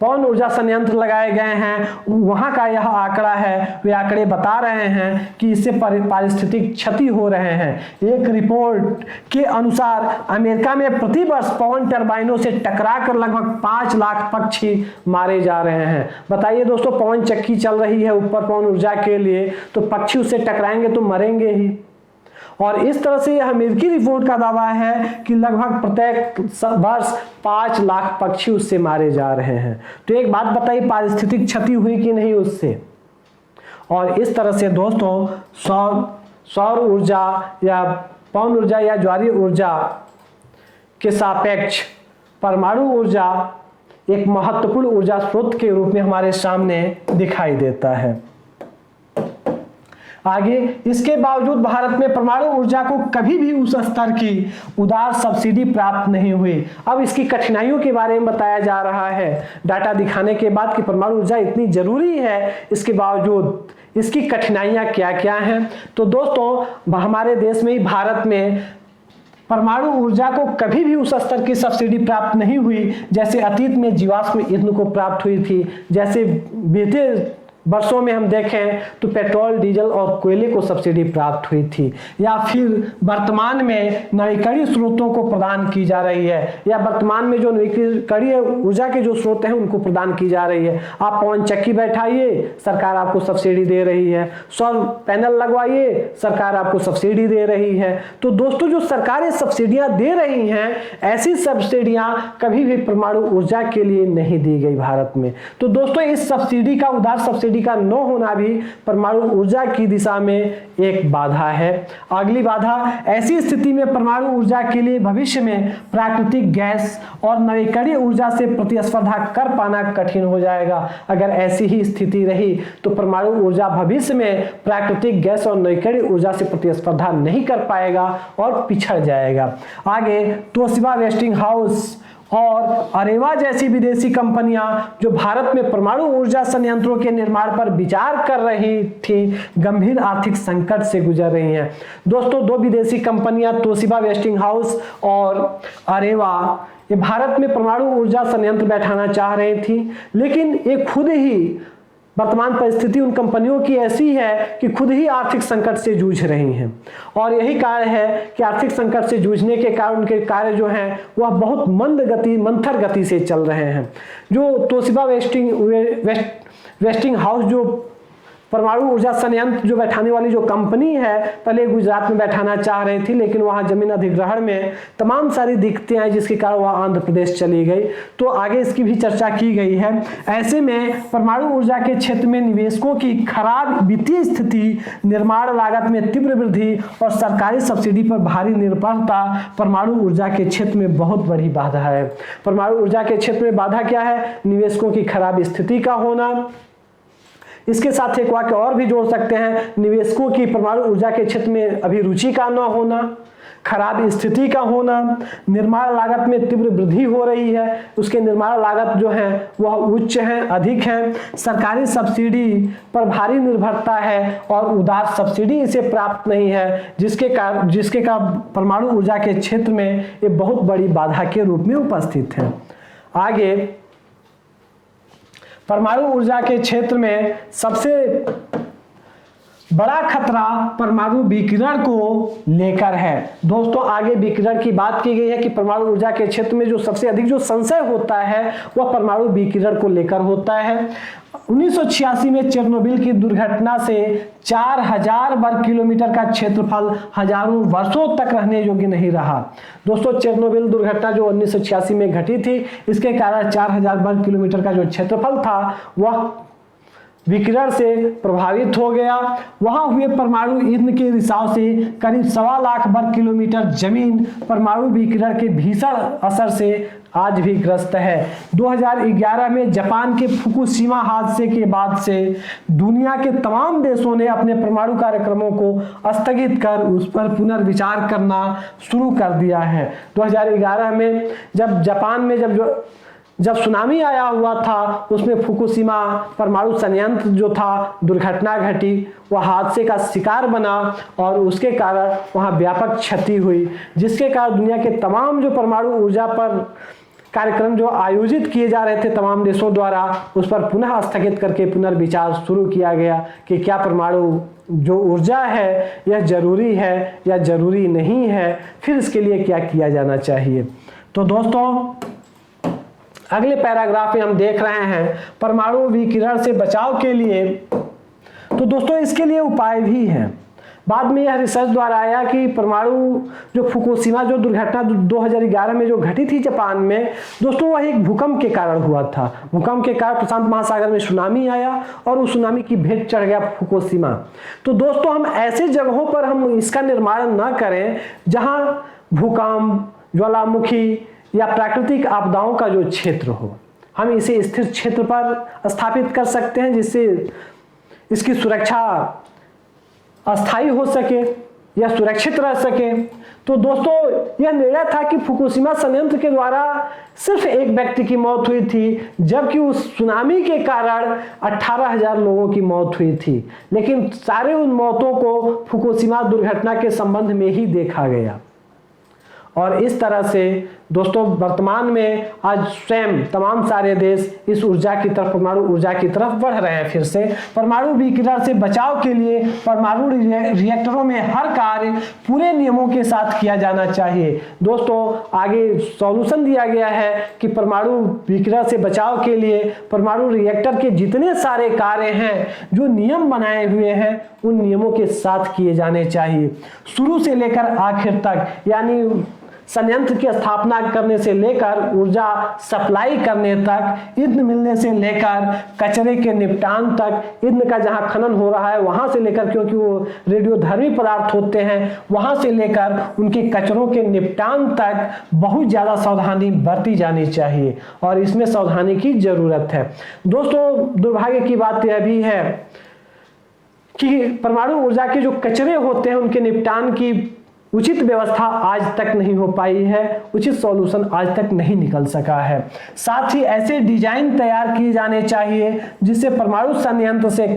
पवन ऊर्जा संयंत्र लगाए गए हैं, वहां का यह आंकड़ा है, वे आंकड़े बता रहे हैं कि इससे पारिस्थितिक क्षति हो रहे हैं। एक रिपोर्ट के अनुसार अमेरिका में प्रति वर्ष पवन टरबाइनों से टकराकर लगभग 5 लाख पक्षी मारे जा रहे हैं। बताइए दोस्तों, पवन चक्की चल रही है ऊपर पवन ऊर्जा के लिए, तो पक्षी उससे टकराएंगे तो मरेंगे ही। और इस तरह से यह अमेरिकी रिपोर्ट का दावा है कि लगभग प्रत्येक वर्ष 5 लाख पक्षी उससे मारे जा रहे हैं। तो एक बात बताइए, पारिस्थितिक क्षति हुई कि नहीं उससे? और इस तरह से दोस्तों सौर ऊर्जा या पवन ऊर्जा या ज्वारीय ऊर्जा के सापेक्ष परमाणु ऊर्जा एक महत्वपूर्ण ऊर्जा स्रोत के रूप में हमारे सामने दिखाई देता है। आगे, इसके बावजूद भारत में परमाणु ऊर्जा को कभी भी उस स्तर की उदार सब्सिडी प्राप्त नहीं हुई। अब इसकी कठिनाइयों के बारे में बताया जा रहा है, डाटा दिखाने के बाद कि परमाणु ऊर्जा इतनी जरूरी है, इसके बावजूद इसकी कठिनाइयां क्या क्या हैं। तो दोस्तों, हमारे देश में ही, भारत में परमाणु ऊर्जा को कभी भी उस स्तर की सब्सिडी प्राप्त नहीं हुई जैसे अतीत में जीवाश्म ईंधन को प्राप्त हुई थी। जैसे बीते वर्षों में हम देखें तो पेट्रोल, डीजल और कोयले को सब्सिडी प्राप्त हुई थी, या फिर वर्तमान में नवीकरणीय स्रोतों को प्रदान की जा रही है, या वर्तमान में जो नवीकरणीय ऊर्जा के जो स्रोत हैं उनको प्रदान की जा रही है। आप पवन चक्की बैठाइए, सरकार आपको सब्सिडी दे रही है। सौर पैनल लगवाइए, सरकार आपको सब्सिडी दे रही है। तो दोस्तों, जो सरकारें सब्सिडियां दे रही हैं, ऐसी सब्सिडियां कभी भी परमाणु ऊर्जा के लिए नहीं दी गई भारत में। तो दोस्तों, इस सब्सिडी का, उदार सब्सिडी का न होना भी परमाणु ऊर्जा की दिशा में एक बाधा है। अगली बाधा, ऐसी स्थिति में परमाणु ऊर्जा के लिए भविष्य में प्राकृतिक गैस और नवीकरणीय ऊर्जा से प्रतिस्पर्धा कर पाना कठिन हो जाएगा। अगर ऐसी ही स्थिति रही तो परमाणु ऊर्जा भविष्य में प्राकृतिक गैस और नवीकरणीय ऊर्जा से प्रतिस्पर्धा नहीं कर पाएगा और पिछड़ जाएगा। आगे, तोशिबा वेस्टिंगहाउस और अरेवा जैसी विदेशी कंपनियां जो भारत में परमाणु ऊर्जा संयंत्रों के निर्माण पर विचार कर रही थी, गंभीर आर्थिक संकट से गुजर रही हैं। दोस्तों, दो विदेशी कंपनियां तोशिबा वेस्टिंगहाउस और अरेवा, ये भारत में परमाणु ऊर्जा संयंत्र बैठाना चाह रही थी, लेकिन ये खुद ही, वर्तमान परिस्थिति उन कंपनियों की ऐसी है कि खुद ही आर्थिक संकट से जूझ रही हैं। और यही कारण है कि आर्थिक संकट से जूझने के कारण उनके कार्य जो हैं वह बहुत मंथर गति से चल रहे हैं। जो तोशिबा वेस्टिंगहाउस जो परमाणु ऊर्जा संयंत्र जो बैठाने वाली जो कंपनी है, पहले गुजरात में बैठाना चाह रही थी, लेकिन वहां जमीन अधिग्रहण में तमाम सारी दिक्कतें आई, जिसके कारण वह आंध्र प्रदेश चली गई। तो आगे इसकी भी चर्चा की गई है। ऐसे में परमाणु ऊर्जा के क्षेत्र में निवेशकों की खराब वित्तीय स्थिति, निर्माण लागत में तीव्र वृद्धि और सरकारी सब्सिडी पर भारी निर्भरता परमाणु ऊर्जा के क्षेत्र में बहुत बड़ी बाधा है। परमाणु ऊर्जा के क्षेत्र में बाधा क्या है? निवेशकों की खराब स्थिति का होना। इसके साथ एक वाक्य और भी जोड़ सकते हैं, निवेशकों की परमाणु ऊर्जा के क्षेत्र में अभिरुचि का न होना, खराब स्थिति का होना, निर्माण लागत में तीव्र वृद्धि हो रही है, उसके निर्माण लागत जो है वह उच्च है, अधिक है, सरकारी सब्सिडी पर भारी निर्भरता है और उदार सब्सिडी इसे प्राप्त नहीं है, जिसके कारण परमाणु ऊर्जा के क्षेत्र में ये बहुत बड़ी बाधा के रूप में उपस्थित है। आगे, परमाणु ऊर्जा के क्षेत्र में सबसे बड़ा खतरा परमाणु विकिरण को लेकर है। दोस्तों, आगे विकिरण की बात की गई है कि परमाणु ऊर्जा के क्षेत्र में जो सबसे अधिक जो संशय होता है वह परमाणु विकिरण को लेकर होता है। 1986 में चेरनोबिल की दुर्घटना से 4000 वर्ग किलोमीटर का क्षेत्रफल हजारों वर्षों तक रहने योग्य नहीं रहा। दोस्तों, चेरनोबिल दुर्घटना जो 1986 में घटी थी, इसके कारण 4000 वर्ग किलोमीटर का जो क्षेत्रफल था वह विकिरण से प्रभावित हो गया। वहां हुए परमाणु ईंधन के रिसाव से करीब 1.25 लाख वर्ग किलोमीटर जमीन परमाणु विकिरण के भीषण असर से आज भी ग्रस्त है। 2011 में जापान के फुकुशिमा हादसे के बाद से दुनिया के तमाम देशों ने अपने परमाणु कार्यक्रमों को स्थगित कर उस पर पुनर्विचार करना शुरू कर दिया है। 2011 में जब जापान में जब सुनामी आया हुआ था, उसमें फुकुशिमा परमाणु संयंत्र जो था, दुर्घटना घटी, वह हादसे का शिकार बना और उसके कारण वहाँ व्यापक क्षति हुई, जिसके कारण दुनिया के तमाम जो परमाणु ऊर्जा पर कार्यक्रम जो आयोजित किए जा रहे थे तमाम देशों द्वारा, उस पर पुनः स्थगित करके पुनर्विचार शुरू किया गया कि क्या परमाणु जो ऊर्जा है यह जरूरी है या जरूरी नहीं है, फिर इसके लिए क्या किया जाना चाहिए। तो दोस्तों, अगले पैराग्राफ में हम देख रहे हैं परमाणु विकिरण से बचाव के लिए। तो दोस्तों, इसके लिए उपाय भी हैं। बाद में यह रिसर्च द्वारा आया कि परमाणु जो फुकुशिमा जो दुर्घटना 2011 में जो घटी थी जापान में, दोस्तों वह एक भूकंप के कारण हुआ था। भूकंप के कारण प्रशांत महासागर में सुनामी आया और उस सुनामी की भेंट चढ़ गया फुकुशिमा। तो दोस्तों, हम ऐसे जगहों पर हम इसका निर्माण न करें जहां भूकंप, ज्वालामुखी या प्राकृतिक आपदाओं का जो क्षेत्र हो। हम इसे स्थिर क्षेत्र पर स्थापित कर सकते हैं, जिससे इसकी सुरक्षा अस्थायी हो सके या सुरक्षित रह सके। तो दोस्तों यह निर्णय था कि फुकुशिमा संयंत्र के द्वारा सिर्फ एक व्यक्ति की मौत हुई थी, जबकि उस सुनामी के कारण 18,000 लोगों की मौत हुई थी। लेकिन सारे उन मौतों को फुकुशिमा दुर्घटना के संबंध में ही देखा गया। और इस तरह से दोस्तों वर्तमान में आज स्वयं तमाम सारे देश इस ऊर्जा की तरफ, परमाणु ऊर्जा की तरफ बढ़ रहे हैं। फिर से परमाणु विकिरण से बचाव के लिए परमाणु रिएक्टरों में हर कार्य पूरे नियमों के साथ किया जाना चाहिए। दोस्तों आगे सॉल्यूशन दिया गया है कि परमाणु विकिरण से बचाव के लिए परमाणु रिएक्टर के जितने सारे कार्य हैं जो नियम बनाए हुए हैं उन नियमों के साथ किए जाने चाहिए, शुरू से लेकर आखिर तक। यानी संयंत्र की स्थापना करने से लेकर ऊर्जा सप्लाई करने तक, ईंधन मिलने से लेकर कचरे के निपटान तक, ईंधन का जहां खनन हो रहा है वहां से लेकर, क्योंकि वो रेडियोधर्मी पदार्थ होते हैं, वहां से लेकर उनके कचरों के निपटान तक बहुत ज्यादा सावधानी बरती जानी चाहिए और इसमें सावधानी की जरूरत है। दोस्तों दुर्भाग्य की बात यह भी है कि परमाणु ऊर्जा के जो कचरे होते हैं उनके निपटान की उचित व्यवस्था आज तक नहीं हो पाई है, उचित सॉल्यूशन आज तक नहीं निकल सका है। साथ ही ऐसे डिजाइन तैयार किए जाने चाहिए जिससे परमाणु संयंत्र से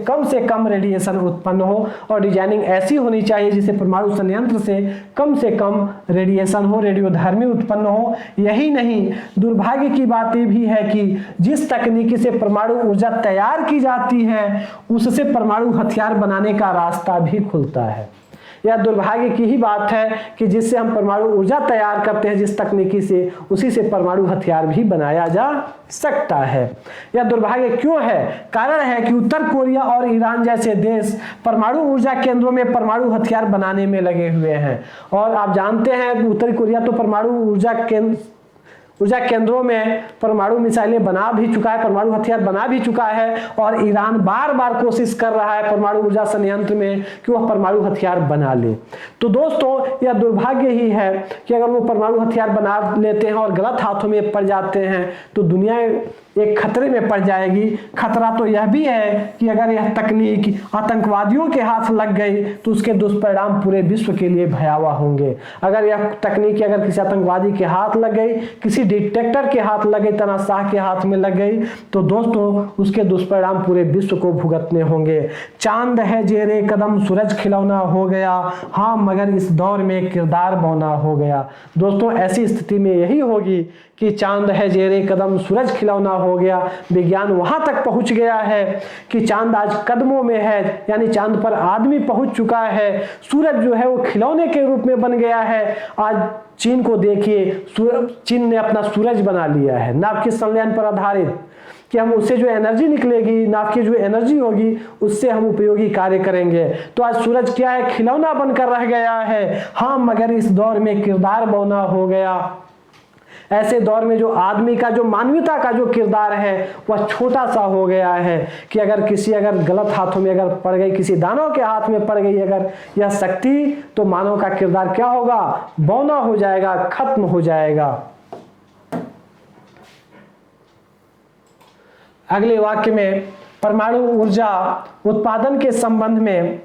कम रेडिएशन उत्पन्न हो, और डिजाइनिंग ऐसी होनी चाहिए जिससे परमाणु संयंत्र से कम रेडिएशन हो, रेडियोधर्मी उत्पन्न हो। यही नहीं, दुर्भाग्य की बात यह भी है कि जिस तकनीकी से परमाणु ऊर्जा तैयार की जाती है उससे परमाणु हथियार बनाने का रास्ता भी खुलता है। यह दुर्भाग्य की ही बात है कि जिससे हम परमाणु ऊर्जा तैयार करते हैं जिस तकनीकी से, उसी से परमाणु हथियार भी बनाया जा सकता है। यह दुर्भाग्य क्यों है? कारण है कि उत्तर कोरिया और ईरान जैसे देश परमाणु ऊर्जा केंद्रों में परमाणु हथियार बनाने में लगे हुए हैं। और आप जानते हैं कि उत्तर कोरिया तो परमाणु ऊर्जा केंद्रों में परमाणु मिसाइलें बना भी चुका है, परमाणु हथियार बना भी चुका है, और ईरान बार बार कोशिश कर रहा है परमाणु ऊर्जा संयंत्र में कि वह परमाणु हथियार बना ले। तो दोस्तों यह दुर्भाग्य ही है कि अगर वो परमाणु हथियार बना लेते हैं और गलत हाथों में पड़ जाते हैं तो दुनिया एक खतरे में पड़ जाएगी। खतरा तो यह भी है कि अगर यह तकनीक आतंकवादियों के हाथ लग गई तो उसके दुष्परिणाम पूरे विश्व के लिए भयावह होंगे। अगर यह तकनीक अगर किसी आतंकवादी के हाथ लग गई, किसी डिक्टेटर के हाथ लग गई, तानाशाह के हाथ में लग गई, तो दोस्तों उसके दुष्परिणाम पूरे विश्व को भुगतने होंगे। चांद है जेरे कदम सूरज खिलौना हो गया, हाँ मगर इस दौर में किरदार बौना हो गया। दोस्तों ऐसी स्थिति में यही होगी कि चांद है जेरे कदम सूरज खिलौना हो गया। विज्ञान वहां तक पहुंच गया है कि चांद आज कदमों में है, यानी चांद पर आदमी पहुंच चुका है। सूरज जो है वो खिलौने के रूप में बन गया है। आज चीन को देखिए, चीन ने अपना सूरज बना लिया है नाभ के संलयन पर आधारित, कि हम उससे जो एनर्जी निकलेगी, नाभ की जो एनर्जी होगी उससे हम उपयोगी कार्य करेंगे। तो आज सूरज क्या है? खिलौना बनकर रह गया है। हाँ मगर इस दौर में किरदार बौना हो गया। ऐसे दौर में जो आदमी का, जो मानवता का जो किरदार है वह छोटा सा हो गया है कि अगर गलत हाथों में अगर पड़ गई, किसी दानव के हाथ में पड़ गई अगर यह शक्ति, तो मानव का किरदार क्या होगा? बौना हो जाएगा, खत्म हो जाएगा। अगले वाक्य में परमाणु ऊर्जा उत्पादन के संबंध में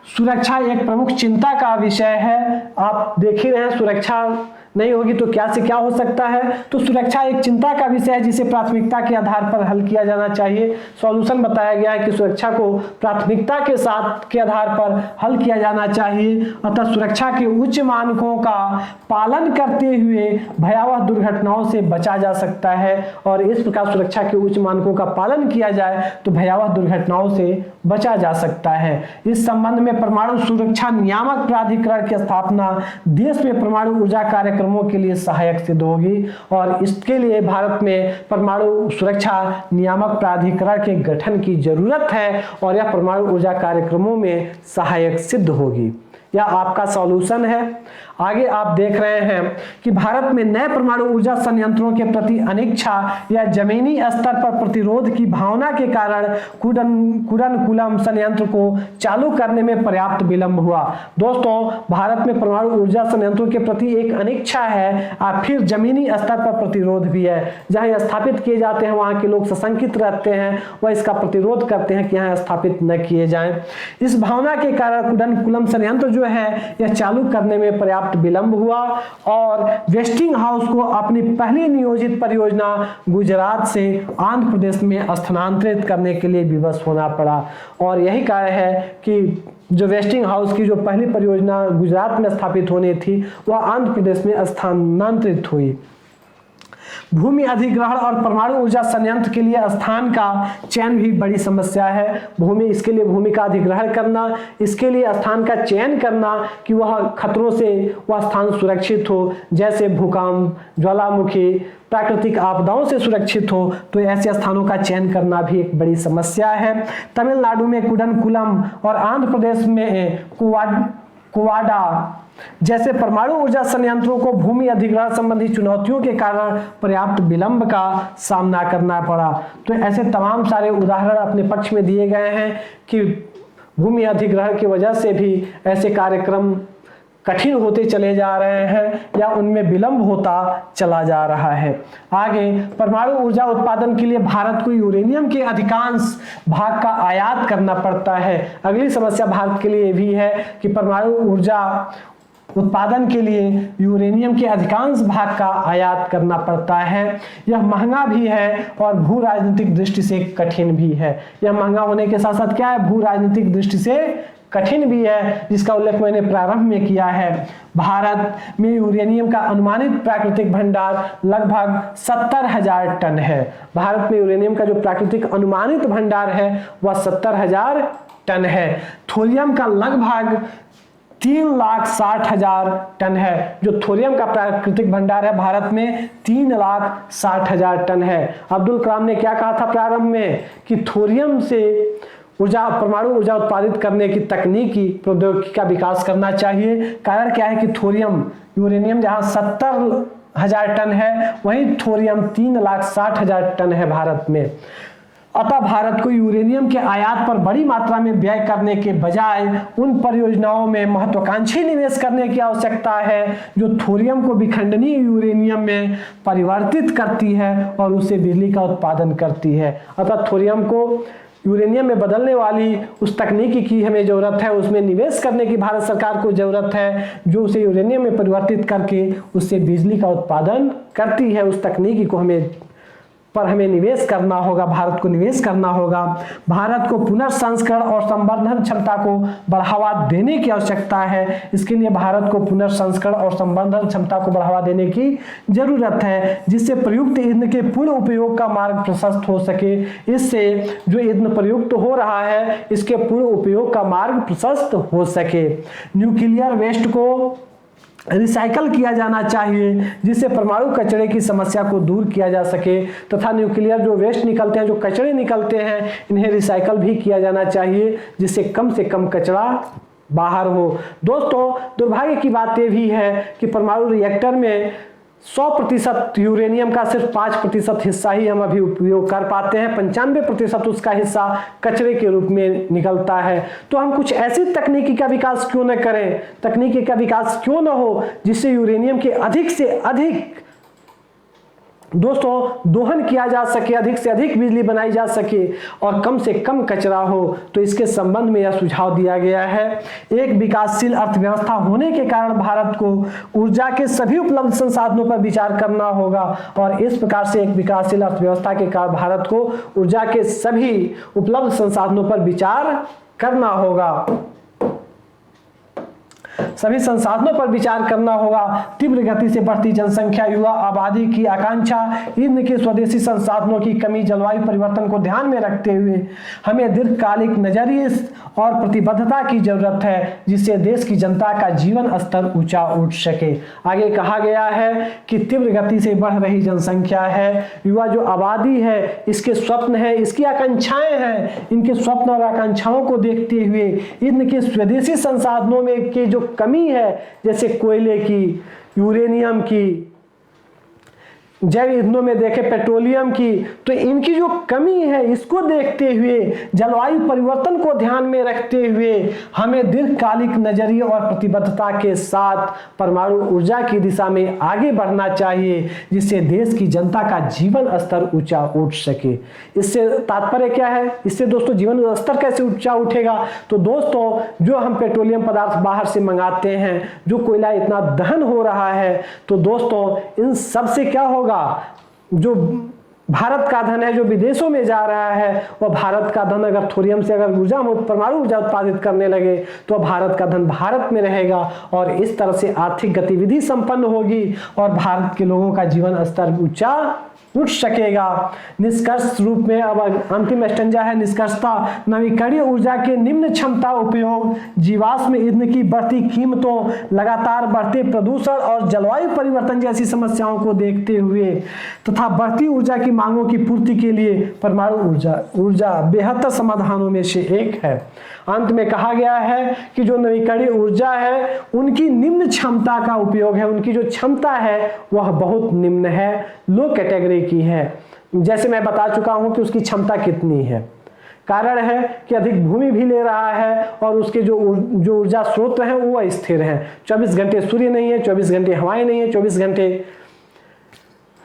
सुरक्षा एक प्रमुख चिंता का विषय है। आप देख ही रहे हैं, सुरक्षा नहीं होगी तो क्या से क्या हो सकता है। तो सुरक्षा एक चिंता का विषय है जिसे प्राथमिकता के आधार पर हल किया जाना चाहिए। सॉल्यूशन बताया गया है कि सुरक्षा को प्राथमिकता के साथ के आधार पर हल किया जाना चाहिए। अतः सुरक्षा के उच्च मानकों का पालन करते हुए भयावह दुर्घटनाओं से बचा जा सकता है, और इस प्रकार सुरक्षा के उच्च मानकों का पालन किया जाए तो भयावह दुर्घटनाओं से बचा जा सकता है। इस संबंध में परमाणु सुरक्षा नियामक प्राधिकरण की स्थापना देश में परमाणु ऊर्जा कार्यक्रमों के लिए सहायक सिद्ध होगी, और इसके लिए भारत में परमाणु सुरक्षा नियामक प्राधिकरण के गठन की जरूरत है, और यह परमाणु ऊर्जा कार्यक्रमों में सहायक सिद्ध होगी। या आपका सॉल्यूशन है। आगे आप देख रहे हैं कि भारत में नए परमाणु ऊर्जा संयंत्रों के प्रति अनिच्छा या जमीनी स्तर पर प्रतिरोध की भावना के कारण कुडनकुलम संयंत्र को चालू करने में पर्याप्त विलंब हुआ। दोस्तों, भारत में परमाणु ऊर्जा संयंत्रों के प्रति एक अनिच्छा है और फिर जमीनी स्तर पर प्रतिरोध भी है। जहां स्थापित किए जाते हैं वहां के लोग सशंकित रहते हैं, वह इसका प्रतिरोध करते हैं कि यहाँ स्थापित न किए जाएं। इस भावना के कारण कुडनकुलम संयंत्र जो है यह चालू करने में पर्याप्त विलंब हुआ और वेस्टिंग हाउस को अपनी पहली नियोजित परियोजना गुजरात से आंध्र प्रदेश में स्थानांतरित करने के लिए विवश होना पड़ा। और यही कारण है कि जो वेस्टिंग हाउस की जो पहली परियोजना गुजरात में स्थापित होनी थी वह आंध्र प्रदेश में स्थानांतरित हुई। भूमि अधिग्रहण और परमाणु ऊर्जा संयंत्र के लिए स्थान का चयन भी बड़ी समस्या है। इसके लिए भूमि का अधिग्रहण करना, इसके लिए स्थान का चयन करना कि वह खतरों से वह स्थान सुरक्षित हो, जैसे भूकंप, ज्वालामुखी, प्राकृतिक आपदाओं से सुरक्षित हो, तो ऐसे स्थानों का चयन करना भी एक बड़ी समस्या है। तमिलनाडु में कुडनकुलम और आंध्र प्रदेश में कुवाडा जैसे परमाणु ऊर्जा संयंत्रों को भूमि अधिग्रहण संबंधी चुनौतियों के कारण पर्याप्त विलंब का सामना करना पड़ा। तो ऐसे तमाम सारे उदाहरण अपने पक्ष में दिए गए हैं कि भूमि अधिग्रहण की वजह से भी ऐसे कार्यक्रम कठिन होते चले जा रहे हैं या उनमें विलंब होता चला जा रहा है। आगे, परमाणु ऊर्जा उत्पादन के लिए भारत को यूरेनियम के अधिकांश भाग का आयात करना पड़ता है। अगली समस्या भारत के लिए भी है कि परमाणु ऊर्जा उत्पादन के लिए यूरेनियम के अधिकांश भाग का आयात करना पड़ता है। यह महंगा भी है और भू राजनीतिक दृष्टि से कठिन भी है। यह महंगा होने के साथ साथ क्या है, भू राजनीतिक दृष्टि से कठिन भी है, जिसका उल्लेख मैंने प्रारंभ में किया है। भारत में यूरेनियम का अनुमानित प्राकृतिक भंडार लगभग 70,000 टन है। भारत में यूरेनियम का जो प्राकृतिक अनुमानित भंडार है वह 70,000 टन है। थोरियम का लगभग 3,60,000 टन है। जो थोरियम का प्राकृतिक भंडार है भारत में 3,60,000 टन है। अब्दुल कलाम ने क्या कहा था प्रारंभ में कि थोरियम से परमाणु ऊर्जा उत्पादित करने की तकनीकी प्रौद्योगिकी का विकास करना चाहिए। कारण क्या है कि थोरियम, यूरेनियम जहां 70,000 टन है वहीं थोरियम 3,60,000 टन है भारत में। अतः भारत को यूरेनियम के आयात पर बड़ी मात्रा में व्यय करने के बजाय उन परियोजनाओं में महत्वाकांक्षी निवेश करने की आवश्यकता है जो थोरियम को विखंडनीय यूरेनियम में परिवर्तित करती है और उससे बिजली का उत्पादन करती है। अतः थोरियम को यूरेनियम में बदलने वाली उस तकनीकी की हमें जरूरत है, उसमें निवेश करने की भारत सरकार को जरूरत है जो उसे यूरेनियम में परिवर्तित करके उससे बिजली का उत्पादन करती है। उस तकनीकी को हमें निवेश करना होगा, भारत को निवेश करना होगा। भारत को पुनर्संस्करण और संवर्धन क्षमता को बढ़ावा देने की आवश्यकता है। इसके लिए भारत को पुनर्संस्करण और संवर्धन क्षमता को बढ़ावा देने की जरूरत है, जिससे प्रयुक्त ईंधन के पूर्ण उपयोग का मार्ग प्रशस्त हो सके। इससे जो ईंधन प्रयुक्त हो रहा है इसके पूर्ण उपयोग का मार्ग प्रशस्त हो सके। न्यूक्लियर वेस्ट को रिसाइकल किया जाना चाहिए जिससे परमाणु कचरे की समस्या को दूर किया जा सके, तथा न्यूक्लियर जो वेस्ट निकलते हैं, जो कचरे निकलते हैं, इन्हें रिसाइकल भी किया जाना चाहिए जिससे कम से कम कचरा बाहर हो। दोस्तों, दुर्भाग्य की बात यह भी है कि परमाणु रिएक्टर में 100% यूरेनियम का सिर्फ 5% हिस्सा ही हम अभी उपयोग कर पाते हैं। 95% उसका हिस्सा कचरे के रूप में निकलता है। तो हम कुछ ऐसी तकनीकी का विकास क्यों न करें, तकनीकी का विकास क्यों न हो जिससे यूरेनियम के अधिक से अधिक दोस्तों दोहन किया जा सके, अधिक से अधिक बिजली बनाई जा सके और कम से कम कचरा हो। तो इसके संबंध में यह सुझाव दिया गया है। एक विकासशील अर्थव्यवस्था होने के कारण भारत को ऊर्जा के सभी उपलब्ध संसाधनों पर विचार करना होगा और इस प्रकार से एक विकासशील अर्थव्यवस्था के कारण भारत को ऊर्जा के सभी उपलब्ध संसाधनों पर विचार करना होगा। सभी संसाधनों पर विचार करना होगा। तीव्र गति से बढ़ती जनसंख्या, युवा आबादी की आकांक्षा, ईंधन के स्वदेशी संसाधनों की कमी, जलवायु परिवर्तन को ध्यान में रखते हुए हमें दीर्घकालिक नजरिए और प्रतिबद्धता की जरूरत है, जिससे देश की जनता का जीवन स्तर ऊंचा उठ सके। आगे कहा गया है कि तीव्र गति से बढ़ रही जनसंख्या है, युवा जो आबादी है, इसके स्वप्न है, इसकी आकांक्षाएं हैं, इनके स्वप्न और आकांक्षाओं को देखते हुए ईंधन के स्वदेशी संसाधनों में की जो कमी है, जैसे कोयले की, यूरेनियम की, जैव ईंधनों में देखें पेट्रोलियम की, तो इनकी जो कमी है इसको देखते हुए, जलवायु परिवर्तन को ध्यान में रखते हुए हमें दीर्घकालिक नजरिए और प्रतिबद्धता के साथ परमाणु ऊर्जा की दिशा में आगे बढ़ना चाहिए, जिससे देश की जनता का जीवन स्तर ऊंचा उठ सके। इससे तात्पर्य क्या है? इससे दोस्तों जीवन स्तर कैसे ऊंचा उठेगा? तो दोस्तों जो हम पेट्रोलियम पदार्थ बाहर से मंगाते हैं, जो कोयला इतना दहन हो रहा है, तो दोस्तों इन सब से क्या होगा? जो भारत का धन है जो विदेशों में जा रहा है, वह भारत का धन अगर थोरियम से अगर ऊर्जा परमाणु ऊर्जा उत्पादित करने लगे तो भारत का धन भारत में रहेगा और इस तरह से आर्थिक गतिविधि संपन्न होगी और भारत के लोगों का जीवन स्तर ऊंचा उठ सकेगा। निष्कर्ष रूप में अब अंतिम स्टैंजा है निष्कर्षता। नवीकरणीय ऊर्जा के निम्न क्षमता उपयोग, जीवाश्म ईंधन की बढ़ती कीमतों, लगातार बढ़ते प्रदूषण और जलवायु परिवर्तन जैसी समस्याओं को देखते हुए तथा बढ़ती ऊर्जा की मांगों की पूर्ति के लिए परमाणु ऊर्जा बेहतर समाधानों में से एक है। अंत में कहा गया है कि जो नवीकरणीय ऊर्जा है उनकी निम्न क्षमता का उपयोग है, उनकी जो क्षमता है वह बहुत निम्न है, लो कैटेगरी की है। जैसे मैं बता चुका हूं कि उसकी क्षमता कितनी है। कारण है कि अधिक भूमि भी ले रहा है और उसके जो ऊर्जा स्रोत हैं वो स्थिर हैं। 24 घंटे सूर्य नहीं है, 24 घंटे हवाएं नहीं है, 24 घंटे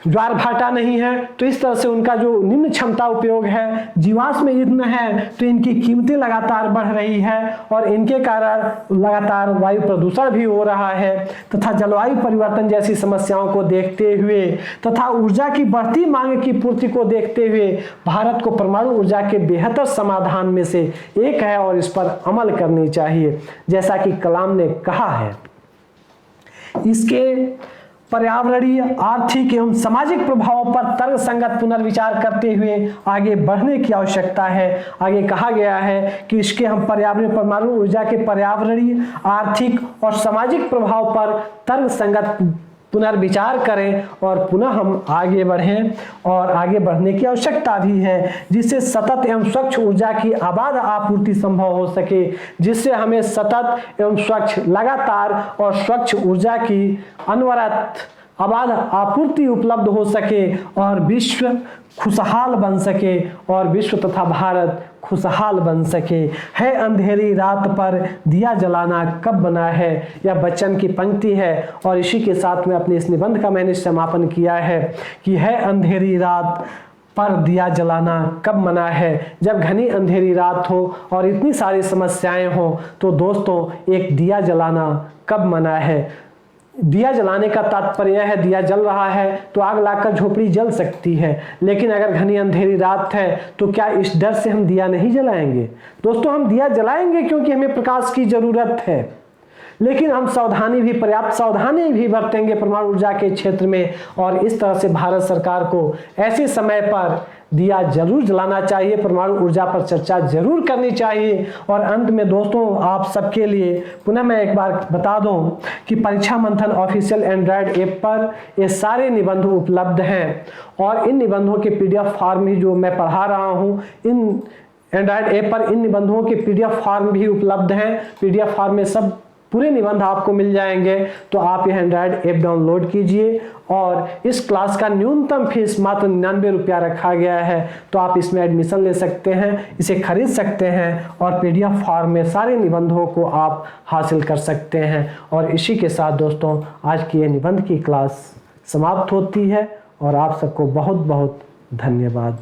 ज्वार भाटा नहीं है, तो इस तरह से उनका जो निम्न क्षमता उपयोग है। जीवाश्म ईंधन है तो इनकी कीमतें लगातार बढ़ रही है और इनके कारण लगातार वायु प्रदूषण भी हो रहा है तथा जलवायु परिवर्तन जैसी समस्याओं को देखते हुए तथा ऊर्जा की बढ़ती मांग की पूर्ति को देखते हुए भारत को परमाणु ऊर्जा के बेहतर समाधान में से एक है और इस पर अमल करनी चाहिए। जैसा कि कलाम ने कहा है, इसके पर्यावरणीय, आर्थिक एवं सामाजिक प्रभावों पर तर्कसंगत पुनर्विचार करते हुए आगे बढ़ने की आवश्यकता है। आगे कहा गया है कि इसके हम परमाणु ऊर्जा के पर्यावरणीय, आर्थिक और सामाजिक प्रभाव पर तर्कसंगत पुनर्विचार करें और पुनः हम आगे बढ़ें और आगे बढ़ने की आवश्यकता भी है, जिससे सतत एवं स्वच्छ ऊर्जा की आबाद आपूर्ति संभव हो सके, जिससे हमें सतत एवं स्वच्छ, लगातार और स्वच्छ ऊर्जा की अनवरत आबाद आपूर्ति उपलब्ध हो सके और विश्व खुशहाल बन सके और विश्व तथा भारत खुशहाल बन सके। है अंधेरी रात पर दिया जलाना कब बना है, यह बच्चन की पंक्ति है और इसी के साथ में अपने इस निबंध का मैंने समापन किया है कि है अंधेरी रात पर दिया जलाना कब मना है। जब घनी अंधेरी रात हो और इतनी सारी समस्याएं हो तो दोस्तों एक दिया जलाना कब मना है। दिया जलाने का तात्पर्य है दिया जल रहा है तो आग लागकर झोपड़ी जल सकती है, लेकिन अगर घनी अंधेरी रात है तो क्या इस डर से हम दिया नहीं जलाएंगे? दोस्तों हम दिया जलाएंगे क्योंकि हमें प्रकाश की जरूरत है, लेकिन हम पर्याप्त सावधानी भी बरतेंगे परमाणु ऊर्जा के क्षेत्र में और इस तरह से भारत सरकार को ऐसे समय पर दिया जरूर जलाना चाहिए, परमाणु ऊर्जा पर चर्चा जरूर करनी चाहिए। और अंत में दोस्तों आप सबके लिए पुनः मैं एक बार बता दूं कि परीक्षा मंथन ऑफिशियल एंड्रॉयड ऐप पर ये सारे निबंध उपलब्ध हैं और इन निबंधों के PDF फॉर्म भी जो मैं पढ़ा रहा हूं, इन एंड्रॉयड ऐप पर इन निबंधों के PDF फॉर्म भी उपलब्ध हैं। PDF फॉर्म में सब पूरे निबंध आपको मिल जाएंगे, तो आप यह एंड्रॉयड ऐप डाउनलोड कीजिए और इस क्लास का न्यूनतम फीस मात्र 99 रुपया रखा गया है, तो आप इसमें एडमिशन ले सकते हैं, इसे खरीद सकते हैं और PDF फॉर्म में सारे निबंधों को आप हासिल कर सकते हैं। और इसी के साथ दोस्तों आज की ये निबंध की क्लास समाप्त होती है और आप सबको बहुत बहुत धन्यवाद।